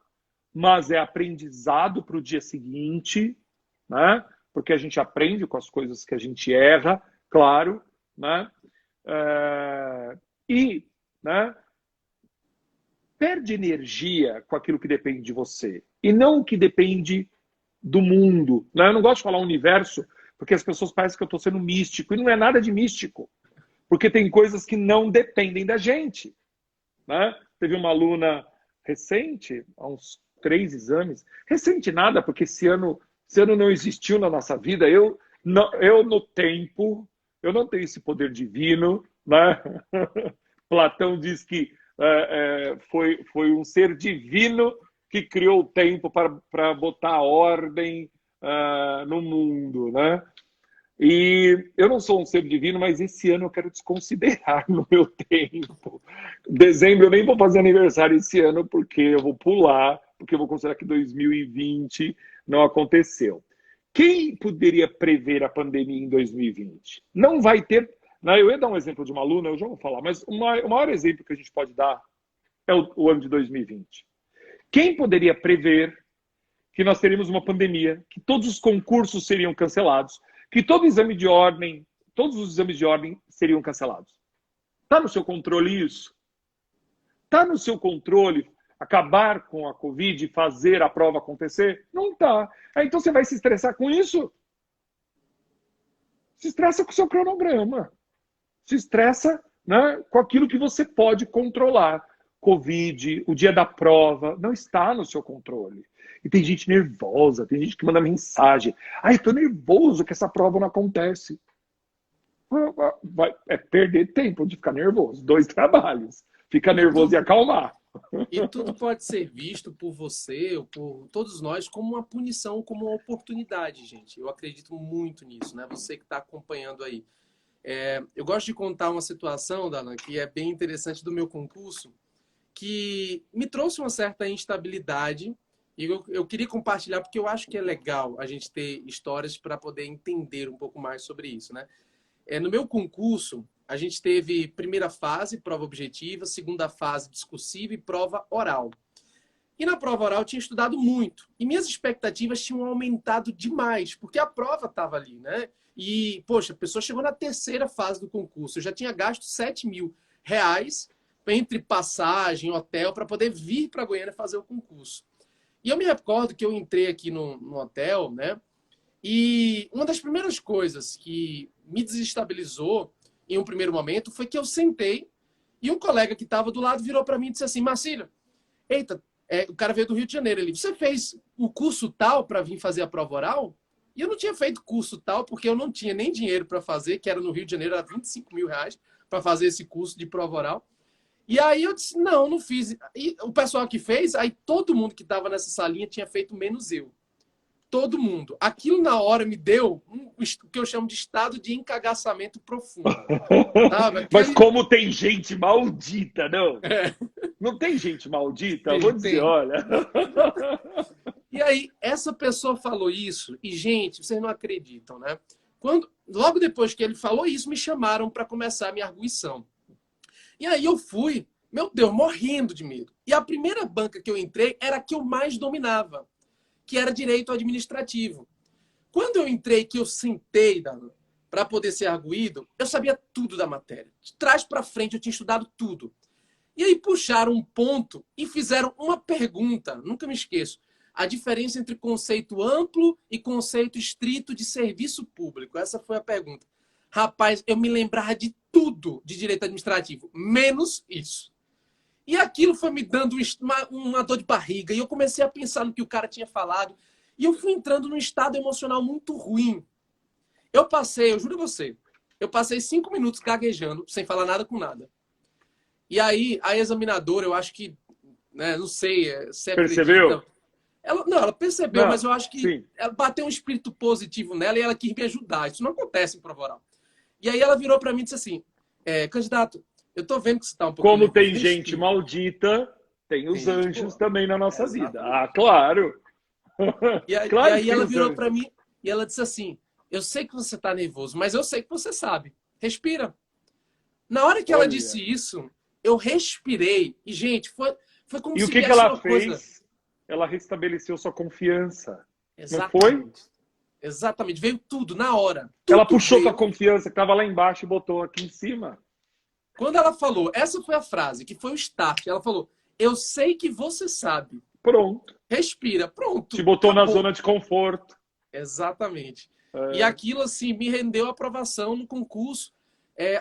mas é aprendizado para o dia seguinte, né? Porque a gente aprende com as coisas que a gente erra, claro, né? Né? Perde energia com aquilo que depende de você e não o que depende do mundo. Né? Eu não gosto de falar universo, porque as pessoas parecem que eu estou sendo místico, e não é nada de místico, porque tem coisas que não dependem da gente. Né? Teve uma aluna recente, há uns 3 exames, recente nada, porque esse ano não existiu na nossa vida, eu no tempo, eu não tenho esse poder divino, né? Platão diz que foi um ser divino que criou o tempo para botar ordem no mundo, né? E eu não sou um ser divino, mas esse ano eu quero desconsiderar no meu tempo. Dezembro eu nem vou fazer aniversário esse ano, porque eu vou pular, porque eu vou considerar que 2020 não aconteceu. Quem poderia prever a pandemia em 2020? Não vai ter... Né? Eu ia dar um exemplo de uma aluna, eu já vou falar, mas o maior exemplo que a gente pode dar é o ano de 2020. Quem poderia prever que nós teríamos uma pandemia, que todos os concursos seriam cancelados, que todos os exames de ordem seriam cancelados? Está no seu controle isso? Está no seu controle acabar com a Covid e fazer a prova acontecer? Não está. Então você vai se estressar com isso? Se estressa com o seu cronograma. Se estressa, né, com aquilo que você pode controlar. Covid, o dia da prova, não está no seu controle. E tem gente nervosa, tem gente que manda mensagem. Ai, eu tô nervoso que essa prova não acontece. É perder tempo de ficar nervoso. 2 trabalhos. Fica nervoso e acalmar. E tudo pode ser visto por você, ou por todos nós, como uma punição, como uma oportunidade, gente. Eu acredito muito nisso, né? Você que está acompanhando aí. Eu gosto de contar uma situação, Darlan, que é bem interessante do meu concurso, que me trouxe uma certa instabilidade. E eu queria compartilhar, porque eu acho que é legal a gente ter histórias para poder entender um pouco mais sobre isso, né? No meu concurso, a gente teve primeira fase, prova objetiva, segunda fase discursiva e prova oral. E na prova oral eu tinha estudado muito. E minhas expectativas tinham aumentado demais, porque a prova estava ali, né? E, poxa, a pessoa chegou na terceira fase do concurso. Eu já tinha gasto R$7.000. A entre passagem, hotel, para poder vir para Goiânia fazer o concurso. E eu me recordo que eu entrei aqui no hotel, né? E uma das primeiras coisas que me desestabilizou em um primeiro momento foi que eu sentei e um colega que estava do lado virou para mim e disse assim: Marcílio, eita, o cara veio do Rio de Janeiro. Ele: você fez o curso tal para vir fazer a prova oral? E eu não tinha feito curso tal porque eu não tinha nem dinheiro para fazer, que era no Rio de Janeiro, era R$ 25.000 para fazer esse curso de prova oral. E aí eu disse: não, não fiz. E o pessoal que fez, aí todo mundo que estava nessa salinha tinha feito menos eu. Todo mundo. Aquilo na hora me deu o que eu chamo de estado de encagaçamento profundo. Sabe? Mas como tem gente maldita, não? É. Não tem gente maldita? Vou dizer, olha. E aí, essa pessoa falou isso, e, gente, vocês não acreditam, né? Logo depois que ele falou isso, me chamaram para começar a minha arguição. E aí eu fui, meu Deus, morrendo de medo. E a primeira banca que eu entrei era a que eu mais dominava, que era direito administrativo. Quando eu entrei, que eu sentei para poder ser arguído, eu sabia tudo da matéria. De trás para frente, eu tinha estudado tudo. E aí puxaram um ponto e fizeram uma pergunta, nunca me esqueço: a diferença entre conceito amplo e conceito estrito de serviço público. Essa foi a pergunta. Rapaz, eu me lembrava de tudo de direito administrativo, menos isso. E aquilo foi me dando uma dor de barriga. E eu comecei a pensar no que o cara tinha falado. E eu fui entrando num estado emocional muito ruim. Eu juro a você, eu passei 5 minutos gaguejando, sem falar nada com nada. E aí, a examinadora, eu acho que, né, não sei se percebeu? Ela percebeu, Não, mas eu acho que sim. ela bateu um espírito positivo nela e ela quis me ajudar. Isso não acontece em prova oral. E aí ela virou para mim e disse assim: candidato, eu tô vendo que você tá um pouco Como tem nervoso. gente maldita, tem os Tem gente anjos boa. também na nossa Exatamente. vida. Ah, claro. Claro que Aí tem ela os virou anjos. para mim e ela disse assim: eu sei que você tá nervoso, mas eu sei que você sabe. Respira. Na hora que ela Olha. disse isso, eu respirei. E, gente, foi como E o se que viesse ela uma coisa. fez? Ela restabeleceu sua confiança. Não foi? Exatamente. Exatamente. Veio tudo na hora. Ela Tudo puxou tua veio. confiança que estava lá embaixo e botou aqui em cima. Quando ela falou, essa foi a frase, que foi o start. Ela falou: eu sei que você sabe. Pronto. Respira. Pronto. Te botou na Acabou. zona de conforto. Exatamente. E É. aquilo, assim, me rendeu aprovação no concurso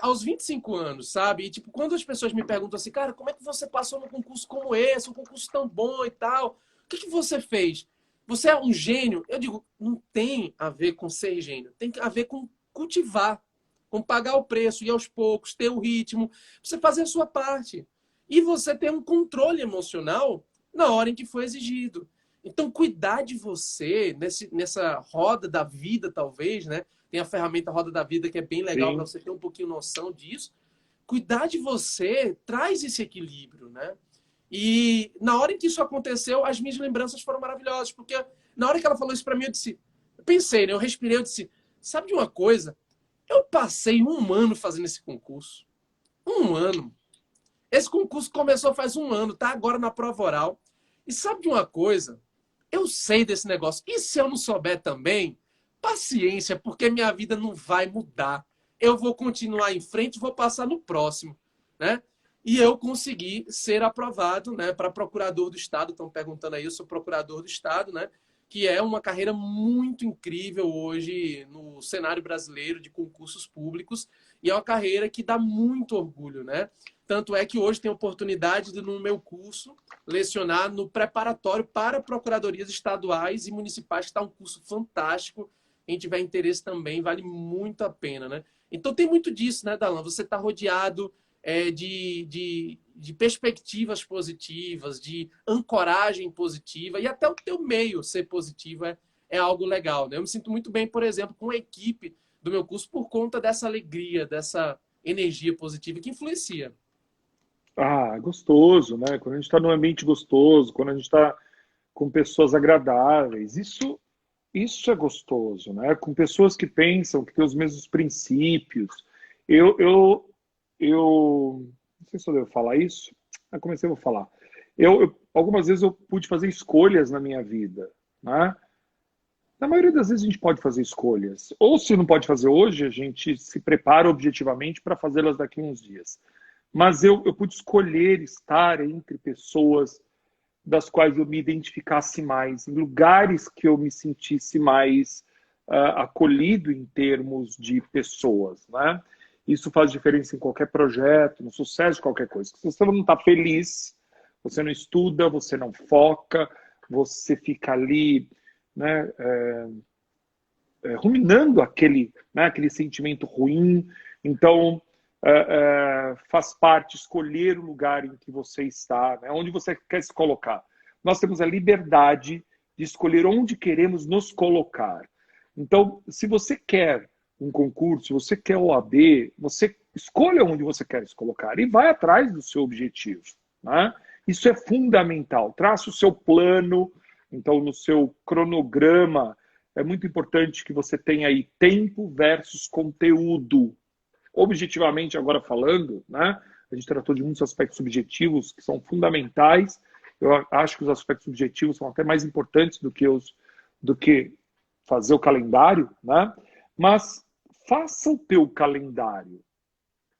aos 25 anos, sabe? E, tipo, quando as pessoas me perguntam assim: cara, como é que você passou num concurso como esse, um concurso tão bom e tal? O que você fez? Você é um gênio? Eu digo: não tem a ver com ser gênio. Tem a ver com cultivar, com pagar o preço, e aos poucos, ter o ritmo, você fazer a sua parte. E você ter um controle emocional na hora em que foi exigido. Então, cuidar de você nessa roda da vida, talvez, né? Tem a ferramenta Roda da Vida, que é bem legal para Sim. você ter um pouquinho noção disso. Cuidar de você traz esse equilíbrio, né? E na hora em que isso aconteceu, as minhas lembranças foram maravilhosas, porque na hora que ela falou isso para mim, eu pensei, né? Eu respirei, eu disse: sabe de uma coisa? Eu passei 1 ano fazendo esse concurso. 1 ano. Esse concurso começou faz 1 ano, tá agora na prova oral. E sabe de uma coisa? Eu sei desse negócio. E se eu não souber também, paciência, porque minha vida não vai mudar. Eu vou continuar em frente e vou passar no próximo, né? E eu consegui ser aprovado, né, para procurador do Estado. Estão perguntando aí, eu sou procurador do Estado, né? Que é uma carreira muito incrível hoje no cenário brasileiro de concursos públicos. E é uma carreira que dá muito orgulho, né? Tanto é que hoje tem a oportunidade de, no meu curso, lecionar no preparatório para procuradorias estaduais e municipais, que está um curso fantástico. Quem tiver interesse também, vale muito a pena, né? Então tem muito disso, né, Dalan? Você está rodeado de perspectivas positivas, de ancoragem positiva, e até o teu meio ser positivo é algo legal, né? Eu me sinto muito bem, por exemplo, com a equipe do meu curso por conta dessa alegria, dessa energia positiva que influencia. Ah, gostoso, né? Quando a gente está num ambiente gostoso, quando a gente está com pessoas agradáveis, isso é gostoso, né? Com pessoas que pensam, que têm os mesmos princípios. Eu não sei se eu devo falar isso. Comecei a falar. Algumas vezes eu pude fazer escolhas na minha vida, né? Na maioria das vezes a gente pode fazer escolhas. Ou se não pode fazer hoje, a gente se prepara objetivamente para fazê-las daqui a uns dias. mas eu pude escolher estar entre pessoas das quais eu me identificasse mais, em lugares que eu me sentisse mais acolhido em termos de pessoas, né? Isso faz diferença em qualquer projeto, no sucesso de qualquer coisa. Se você não está feliz, você não estuda, você não foca, você fica ali, né, ruminando aquele sentimento ruim. Então, faz parte escolher o lugar em que você está, né, onde você quer se colocar. Nós temos a liberdade de escolher onde queremos nos colocar. Então, se você quer um concurso, se você quer OAB, você escolha onde você quer se colocar e vai atrás do seu objetivo, né? Isso é fundamental. Traça o seu plano. Então, no seu cronograma, é muito importante que você tenha aí tempo versus conteúdo. Objetivamente, agora falando, né? A gente tratou de muitos aspectos subjetivos que são fundamentais. Eu acho que os aspectos subjetivos são até mais importantes do que fazer o calendário, né? Mas faça o teu calendário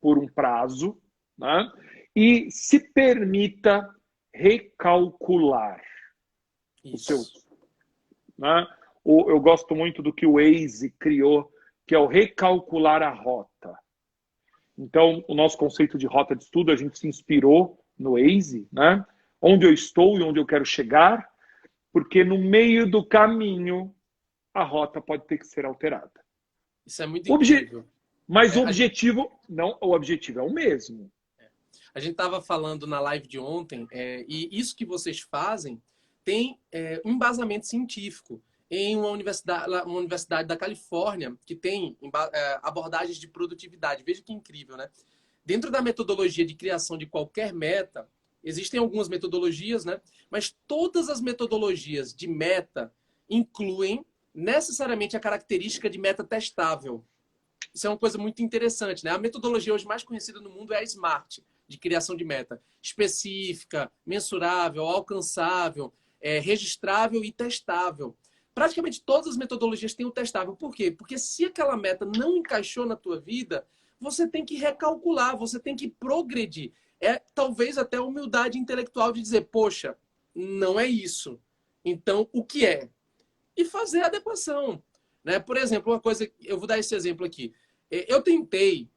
por um prazo, né? E se permita recalcular o seu, né? Eu gosto muito do que o Waze criou, que é o recalcular a rota. Então, o nosso conceito de rota de estudo, a gente se inspirou no Waze, né? Onde eu estou e onde eu quero chegar, porque no meio do caminho a rota pode ter que ser alterada. Isso é muito incrível. Mas o objetivo é o mesmo. A gente estava falando na live de ontem, e isso que vocês fazem tem um embasamento científico em uma universidade da Califórnia que tem abordagens de produtividade. Veja que incrível, né? Dentro da metodologia de criação de qualquer meta, existem algumas metodologias, né? Mas todas as metodologias de meta incluem necessariamente a característica de meta testável. Isso é uma coisa muito interessante, né? A metodologia hoje mais conhecida no mundo é a SMART, de criação de meta. Específica, mensurável, alcançável, registrável e testável. Praticamente todas as metodologias têm o testável. Por quê? Porque se aquela meta não encaixou na tua vida, você tem que recalcular, você tem que progredir. Talvez até a humildade intelectual de dizer, poxa, não é isso. Então, o que é? E fazer a adequação. Né? Por exemplo, uma coisa, eu vou dar esse exemplo aqui. Eu tentei,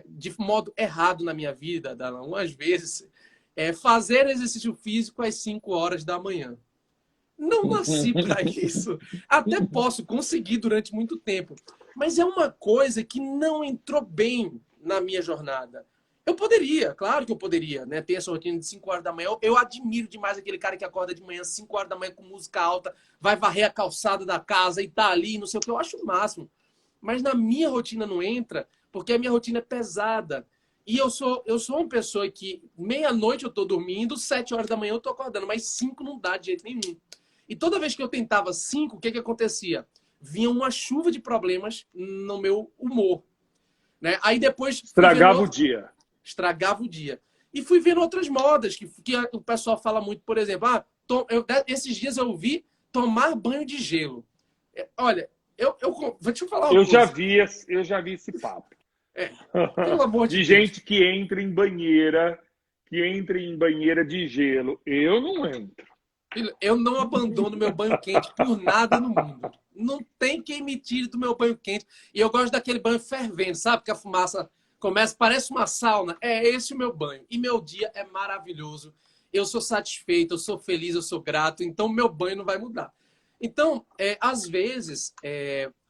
de modo errado na minha vida, umas vezes, fazer exercício físico às 5 horas da manhã. Não nasci para isso. Até posso conseguir durante muito tempo. Mas é uma coisa que não entrou bem na minha jornada. Eu poderia, claro que eu poderia, né? Ter essa rotina de 5 horas da manhã. Eu admiro demais aquele cara que acorda de manhã, 5 horas da manhã, com música alta, vai varrer a calçada da casa e tá ali, não sei o que. Eu acho o máximo. Mas na minha rotina não entra, porque a minha rotina é pesada. E eu sou uma pessoa que meia-noite eu tô dormindo, 7 horas da manhã eu tô acordando, mas 5 não dá de jeito nenhum. E toda vez que eu tentava 5, o que acontecia? Vinha uma chuva de problemas no meu humor. Né? Aí depois... Estragava o dia. Estragava o dia. E fui vendo outras modas, que o pessoal fala muito, por exemplo, esses dias eu ouvi tomar banho de gelo. Olha, vou te falar uma coisa. Eu já vi esse papo. Pelo amor de Deus. Gente que entra em banheira de gelo. Eu não entro. Eu não abandono meu banho quente por nada no mundo. Não tem quem me tire do meu banho quente. E eu gosto daquele banho fervendo, sabe? Que a fumaça começa, parece uma sauna. É esse o meu banho. E meu dia é maravilhoso. Eu sou satisfeito, eu sou feliz, eu sou grato. Então, meu banho não vai mudar. Então, às vezes,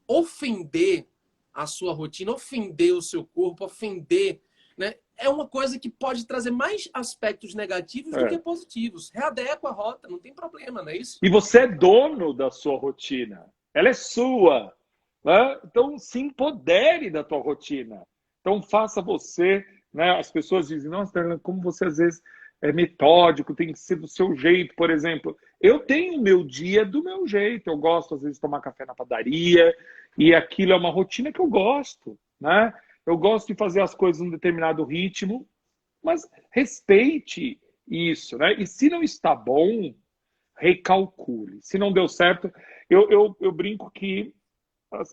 ofender a sua rotina, ofender o seu corpo, ofender, né? É uma coisa que pode trazer mais aspectos negativos do que positivos. Readequa a rota, não tem problema, não é isso? E você é dono da sua rotina. Ela é sua. Né? Então, se empodere da tua rotina. Então, faça você... Né? As pessoas dizem, nossa, como você às vezes é metódico, tem que ser do seu jeito, por exemplo. Eu tenho o meu dia do meu jeito. Eu gosto, às vezes, de tomar café na padaria. E aquilo é uma rotina que eu gosto, né? Eu gosto de fazer as coisas num determinado ritmo, mas respeite isso, né? E se não está bom, recalcule. Se não deu certo, eu brinco que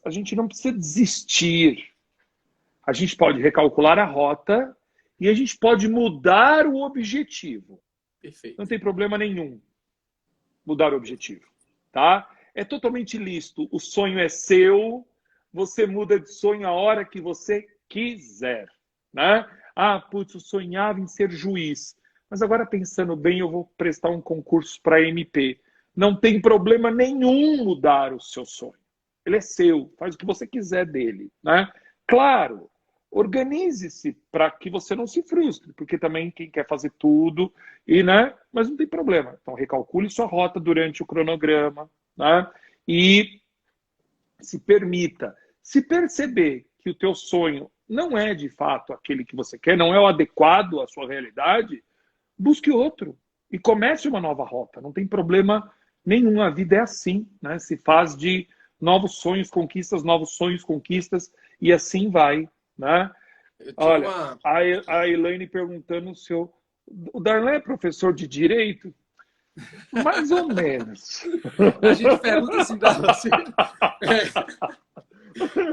a gente não precisa desistir. A gente pode recalcular a rota E a gente pode mudar o objetivo. Perfeito. Não tem problema nenhum mudar o objetivo, tá? É totalmente lícito. O sonho é seu, você muda de sonho a hora que você quiser, né? Ah, putz, eu sonhava em ser juiz, mas agora pensando bem, eu vou prestar um concurso para MP. Não tem problema nenhum mudar o seu sonho. Ele é seu, faz o que você quiser dele, né? Claro, organize-se para que você não se frustre, porque também quem quer fazer tudo, e, né? Mas não tem problema. Então, recalcule sua rota durante o cronograma, né? E se permita. Se perceber que o teu sonho não é de fato aquele que você quer, não é o adequado à sua realidade, busque outro e comece uma nova rota. Não tem problema nenhum. A vida é assim, né? Se faz de novos sonhos, conquistas, e assim vai, né? Olha, a Elaine perguntando se o Darlan é professor de direito? Mais ou menos. A gente pergunta assim, assim.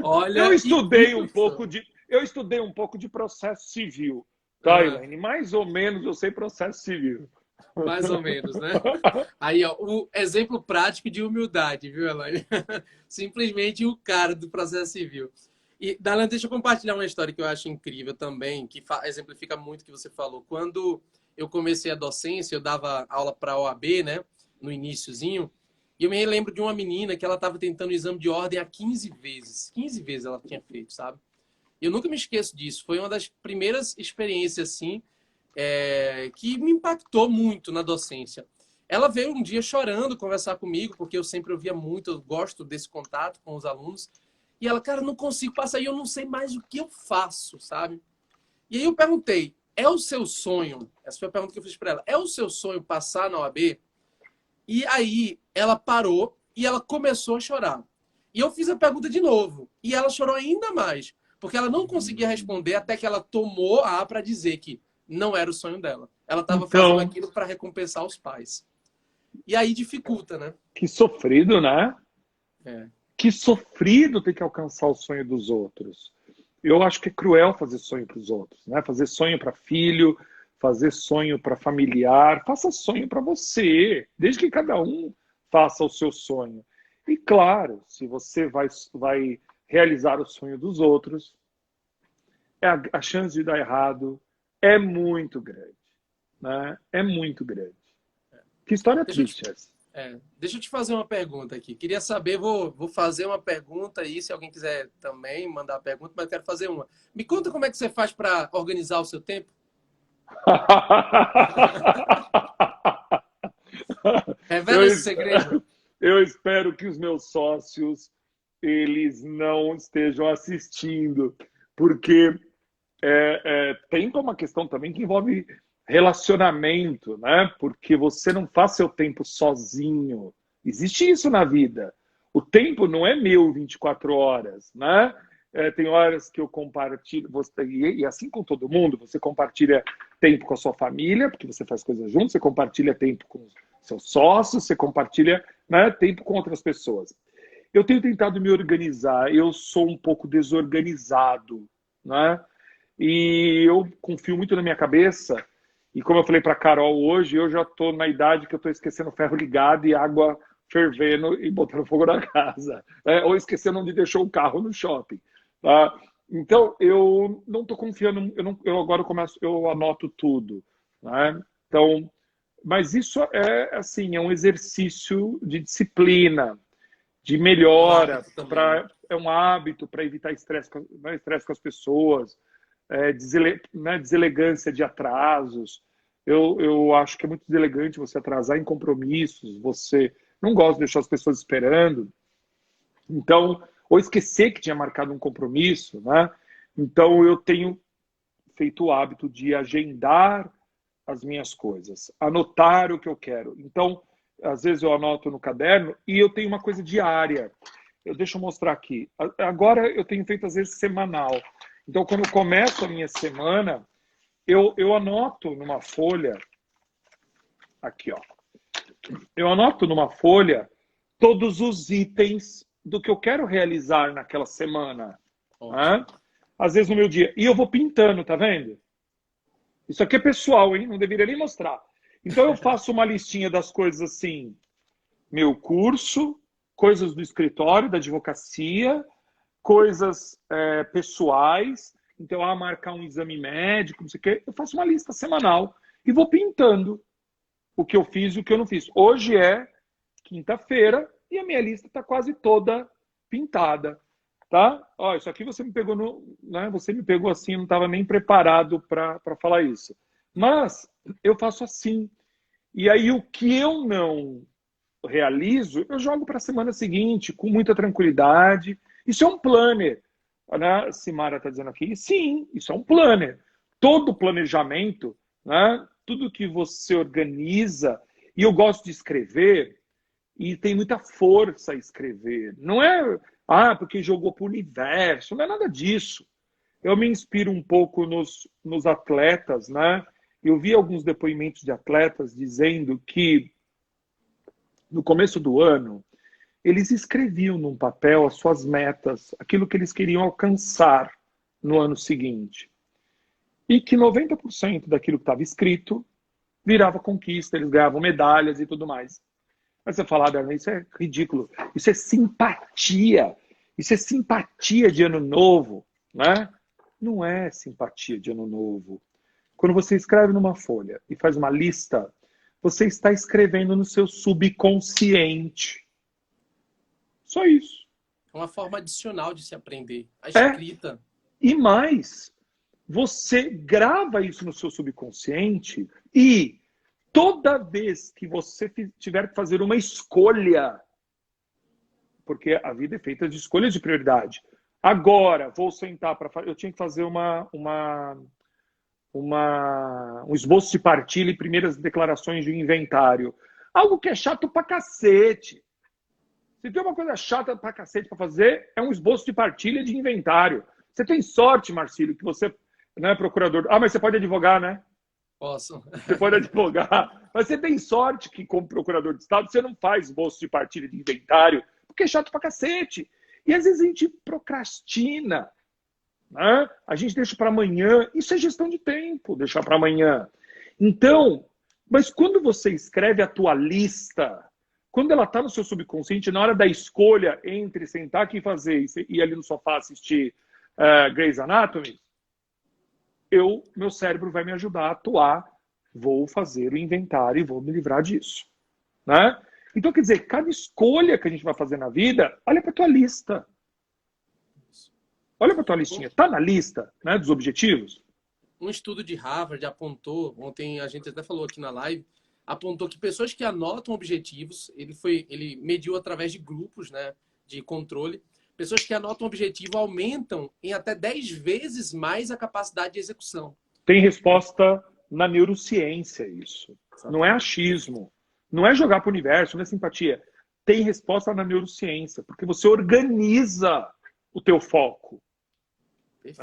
Olha, eu estudei um pouco de processo civil, tá, Elaine? Mais ou menos eu sei processo civil. Mais ou menos, né? Aí, ó, o exemplo prático de humildade, viu, Elaine? Simplesmente o cara do processo civil. E, Darlan, deixa eu compartilhar uma história que eu acho incrível também, que exemplifica muito o que você falou. Quando eu comecei a docência, eu dava aula para a OAB, né? No iniciozinho. E eu me lembro de uma menina que ela estava tentando o exame de ordem há 15 vezes. 15 vezes ela tinha feito, sabe? E eu nunca me esqueço disso. Foi uma das primeiras experiências, assim, que me impactou muito na docência. Ela veio um dia chorando conversar comigo, porque eu sempre ouvia muito, eu gosto desse contato com os alunos. E ela, cara, não consigo passar e eu não sei mais o que eu faço, sabe? E aí eu perguntei, é o seu sonho? Essa foi a pergunta que eu fiz para ela. É o seu sonho passar na OAB? E aí ela parou e ela começou a chorar. E eu fiz a pergunta de novo. E ela chorou ainda mais. Porque ela não conseguia responder até que ela tomou a para dizer que não era o sonho dela. Ela estava fazendo aquilo para recompensar os pais. E aí dificulta, né? Que sofrido, né? É. Que sofrido ter que alcançar o sonho dos outros. Eu acho que é cruel fazer sonho para os outros, né? Fazer sonho para filho, fazer sonho para familiar. Faça sonho para você, desde que cada um faça o seu sonho. E claro, se você vai realizar o sonho dos outros, a chance de dar errado é muito grande, né? É muito grande. Que história triste essa. Deixa eu te fazer uma pergunta aqui. Queria saber, vou fazer uma pergunta aí, se alguém quiser também mandar pergunta, mas eu quero fazer uma. Me conta como é que você faz para organizar o seu tempo? Revela esse segredo. Eu espero que os meus sócios eles não estejam assistindo, porque tempo é uma questão também que envolve relacionamento, né? Porque você não faz seu tempo sozinho. Existe isso na vida. O tempo não é meu 24 horas, né? Tem horas que eu compartilho, e assim com todo mundo, você compartilha tempo com a sua família, porque você faz coisas juntos, você compartilha tempo com seus sócios, você compartilha, né, tempo com outras pessoas. Eu tenho tentado me organizar, eu sou um pouco desorganizado, né? E eu confio muito na minha cabeça. E como eu falei para a Carol hoje, eu já estou na idade que eu estou esquecendo ferro ligado e água fervendo e botando fogo na casa. Ou esquecendo onde deixou o carro no shopping. Tá? Então, eu não estou confiando, eu agora eu anoto tudo. Né? Então, mas isso é um exercício de disciplina, de melhora, é um hábito para evitar estresse com as pessoas. Deselegância de atrasos. Eu acho que é muito deselegante você atrasar em compromissos, você não gosta de deixar as pessoas esperando, então, ou esquecer que tinha marcado um compromisso, né? Então eu tenho feito o hábito de agendar as minhas coisas, anotar o que eu quero. Então, às vezes eu anoto no caderno e eu tenho uma coisa diária. Deixa eu mostrar aqui. Agora eu tenho feito às vezes semanal. Então, quando eu começo a minha semana, eu anoto numa folha, aqui, ó. Eu anoto numa folha todos os itens do que eu quero realizar naquela semana. Né? Às vezes no meu dia. E eu vou pintando, tá vendo? Isso aqui é pessoal, hein? Não deveria nem mostrar. Então eu faço uma listinha das coisas assim, meu curso, coisas do escritório, da advocacia, coisas pessoais. Então, marcar um exame médico, não sei o quê. Eu faço uma lista semanal e vou pintando o que eu fiz e o que eu não fiz. Hoje é quinta-feira e a minha lista está quase toda pintada, tá? Ó, isso aqui você me pegou né? Você me pegou assim, eu não estava nem preparado para falar isso. Mas eu faço assim. E aí o que eu não realizo, eu jogo para a semana seguinte com muita tranquilidade. Isso é um planner, né? Simara está dizendo aqui. Sim, isso é um planner. Todo planejamento, né? Tudo que você organiza, e eu gosto de escrever, e tem muita força escrever. Não é, porque jogou para o universo, não é nada disso. Eu me inspiro um pouco nos atletas, né? Eu vi alguns depoimentos de atletas dizendo que no começo do ano, eles escreviam num papel as suas metas, aquilo que eles queriam alcançar no ano seguinte. E que 90% daquilo que estava escrito virava conquista, eles ganhavam medalhas e tudo mais. Mas você fala, Darlan, isso é ridículo. Isso é simpatia. Isso é simpatia de ano novo, né? Não é simpatia de ano novo. Quando você escreve numa folha e faz uma lista, você está escrevendo no seu subconsciente. Só isso. É uma forma adicional de se aprender. A É. escrita. E mais, você grava isso no seu subconsciente e toda vez que você tiver que fazer uma escolha, porque a vida é feita de escolhas de prioridade. Agora, vou sentar para fazer. Eu tinha que fazer um esboço de partilha e primeiras declarações de inventário. Algo que é chato pra cacete. Se tem uma coisa chata pra cacete pra fazer, é um esboço de partilha de inventário. Você tem sorte, Marcílio, que você não é procurador. Mas você pode advogar, né? Posso. Você pode advogar. Mas você tem sorte que, como procurador de Estado, você não faz esboço de partilha de inventário, porque é chato pra cacete. E às vezes a gente procrastina. Né? A gente deixa para amanhã. Isso é gestão de tempo, deixar para amanhã. Então, mas quando você escreve a tua lista, quando ela está no seu subconsciente, na hora da escolha entre sentar aqui e fazer e ir ali no sofá assistir Grey's Anatomy, meu cérebro vai me ajudar a atuar. Vou fazer o inventário e vou me livrar disso. Né? Então, quer dizer, cada escolha que a gente vai fazer na vida, olha para a tua lista. Olha para a tua listinha. Está na lista, né, dos objetivos? Um estudo de Harvard apontou, ontem a gente até falou aqui na live, apontou que pessoas que anotam objetivos, ele mediu através de grupos, né, de controle, pessoas que anotam objetivo aumentam em até 10 vezes mais a capacidade de execução. Tem resposta na neurociência isso. Não é achismo. Não é jogar para o universo, não é simpatia. Tem resposta na neurociência, porque você organiza o teu foco.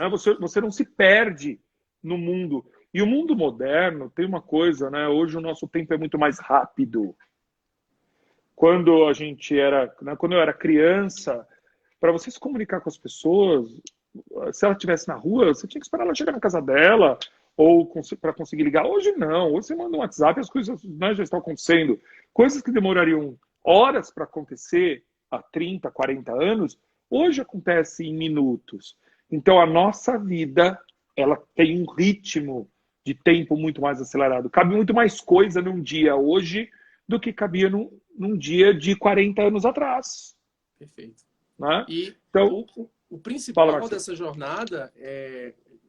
Você não se perde no mundo. E o mundo moderno tem uma coisa, né? Hoje o nosso tempo é muito mais rápido. Quando eu era criança, para você se comunicar com as pessoas, se ela estivesse na rua, você tinha que esperar ela chegar na casa dela ou para conseguir ligar. Hoje não. Hoje você manda um WhatsApp e as coisas, né, já estão acontecendo. Coisas que demorariam horas para acontecer há 30, 40 anos, hoje acontece em minutos. Então, a nossa vida, ela tem um ritmo de tempo muito mais acelerado. Cabe muito mais coisa num dia hoje do que cabia num dia de 40 anos atrás. Perfeito. Né? E então, o principal dessa jornada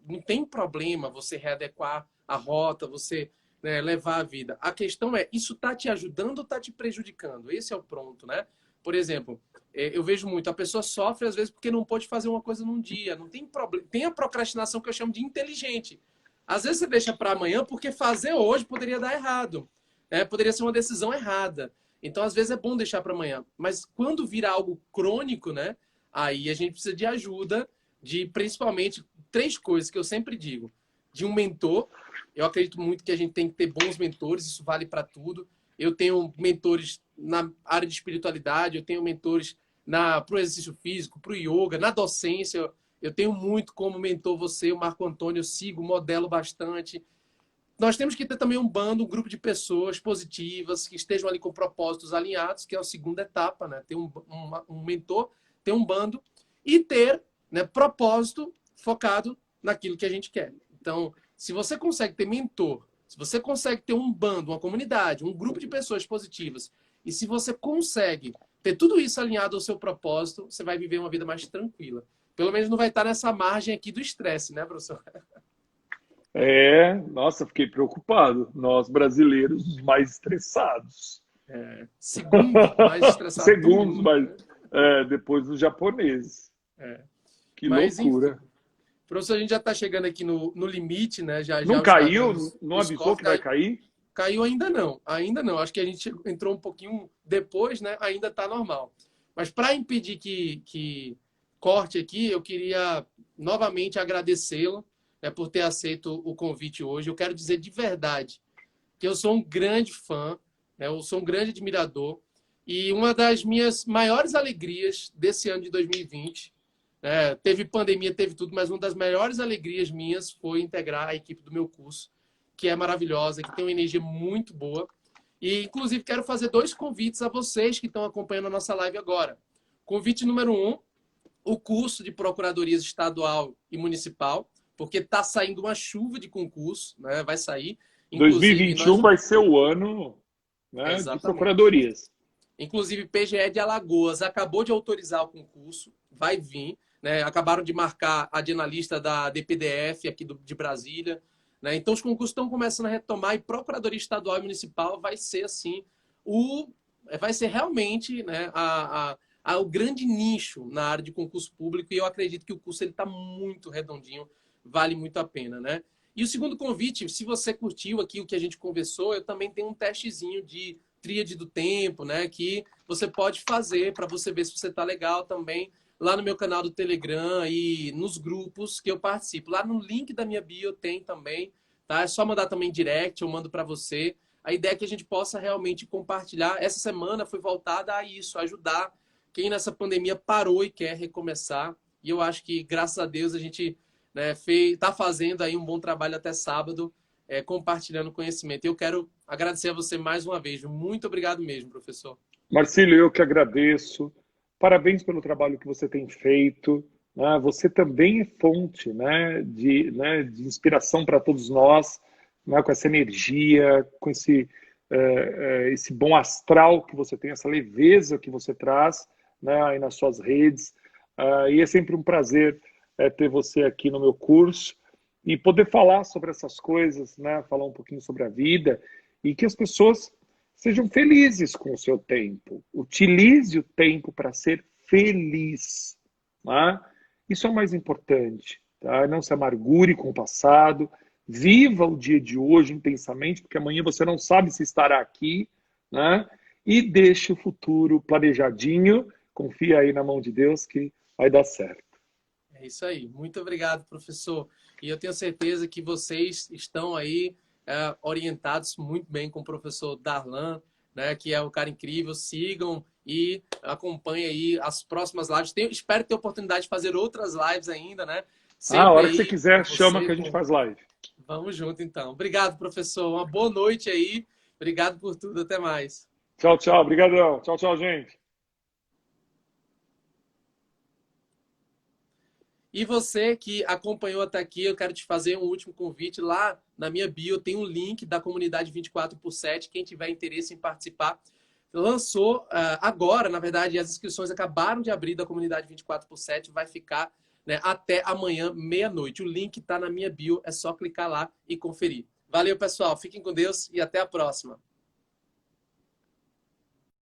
não tem problema você readequar a rota, você levar a vida. A questão é, isso está te ajudando ou está te prejudicando? Esse é o ponto, né? Por exemplo, eu vejo muito, a pessoa sofre às vezes porque não pode fazer uma coisa num dia. Não tem problema. Tem a procrastinação que eu chamo de inteligente. Às vezes você deixa para amanhã porque fazer hoje poderia dar errado. Poderia ser uma decisão errada. Então, às vezes é bom deixar para amanhã. Mas quando vira algo crônico, né? Aí a gente precisa de ajuda de, principalmente, 3 coisas que eu sempre digo. De um mentor. Eu acredito muito que a gente tem que ter bons mentores. Isso vale para tudo. Eu tenho mentores na área de espiritualidade, eu tenho mentores para o exercício físico, para o yoga, na docência. Eu tenho muito como mentor você, o Marco Antônio, eu sigo, modelo bastante. nós temos que ter também um bando, um grupo de pessoas positivas, que estejam ali com propósitos alinhados, que é a segunda etapa, né? Ter um mentor, ter um bando e ter, né, propósito focado naquilo que a gente quer. Então, se você consegue ter mentor, se você consegue ter um bando, uma comunidade, um grupo de pessoas positivas, e se você consegue ter tudo isso alinhado ao seu propósito, você vai viver uma vida mais tranquila. Pelo menos não vai estar nessa margem aqui do estresse, né, professor? Nossa, fiquei preocupado. Nós, brasileiros, os mais estressados. Segundo mais estressado do Segundos, mundo. mas depois dos japoneses. Que Mas, loucura. enfim, professor, a gente já está chegando aqui no limite, né? Já Não os caiu? padrões, Não os avisou cortes, que vai cair? Caiu ainda não, ainda não. Acho que a gente entrou um pouquinho depois, né? Ainda está normal. Mas para impedir que corte aqui, eu queria novamente agradecê-lo, né, por ter aceito o convite hoje. Eu quero dizer de verdade que eu sou um grande fã, né, eu sou um grande admirador. E uma das minhas maiores alegrias desse ano de 2020, né, teve pandemia, teve tudo, mas uma das maiores alegrias minhas foi integrar a equipe do meu curso, que é maravilhosa, que tem uma energia muito boa. E, inclusive, quero fazer 2 convites a vocês que estão acompanhando a nossa live agora. Convite número 1, o curso de Procuradoria Estadual e Municipal, porque está saindo uma chuva de concurso, né? Vai sair. Inclusive, 2021 vai ser o ano, né, de Exatamente. procuradorias. Inclusive, PGE de Alagoas acabou de autorizar o concurso, vai vir. Né? Acabaram de marcar a de analista da DPDF aqui de Brasília. Né? Então, os concursos estão começando a retomar e Procuradoria Estadual e Municipal vai ser assim, vai ser realmente, né, o grande nicho na área de concurso público, e eu acredito que o curso está muito redondinho, vale muito a pena. Né? E o segundo convite, se você curtiu aqui o que a gente conversou, eu também tenho um testezinho de tríade do tempo, né, que você pode fazer para você ver se você está legal também, lá no meu canal do Telegram e nos grupos que eu participo. Lá no link da minha bio tem também, tá? É só mandar também direct, eu mando para você. A ideia é que a gente possa realmente compartilhar. Essa semana foi voltada a isso, ajudar quem nessa pandemia parou e quer recomeçar. E eu acho que, graças a Deus, a gente, né, está fazendo aí um bom trabalho até sábado, compartilhando conhecimento. Eu quero agradecer a você mais uma vez. Muito obrigado mesmo, professor. Marcílio, eu que agradeço. Parabéns pelo trabalho que você tem feito. Né? Você também é fonte, né, de inspiração para todos nós, né, com essa energia, com esse bom astral que você tem, essa leveza que você traz, né, aí nas suas redes. E é sempre um prazer ter você aqui no meu curso e poder falar sobre essas coisas, né, falar um pouquinho sobre a vida e que as pessoas sejam felizes com o seu tempo. Utilize o tempo para ser feliz. Tá? Isso é o mais importante. Tá? Não se amargure com o passado. Viva o dia de hoje intensamente, porque amanhã você não sabe se estará aqui. Né? E deixe o futuro planejadinho. Confia aí na mão de Deus que vai dar certo. É isso aí. Muito obrigado, professor. E eu tenho certeza que vocês estão aí orientados muito bem com o professor Darlan, né, que é um cara incrível. Sigam e acompanhem aí as próximas lives. Espero ter a oportunidade de fazer outras lives ainda, né? A hora que você quiser, chama que a gente faz live. Vamos junto, então. Obrigado, professor. Uma boa noite aí. Obrigado por tudo. Até mais. Tchau, tchau. Obrigadão. Tchau, tchau, gente. E você que acompanhou até aqui, eu quero te fazer um último convite. Lá na minha bio tem um link da comunidade 24/7. Quem tiver interesse em participar, lançou agora, na verdade, as inscrições acabaram de abrir da comunidade 24/7. Vai ficar, né, até amanhã, meia-noite. O link está na minha bio, é só clicar lá e conferir. Valeu, pessoal. Fiquem com Deus e até a próxima.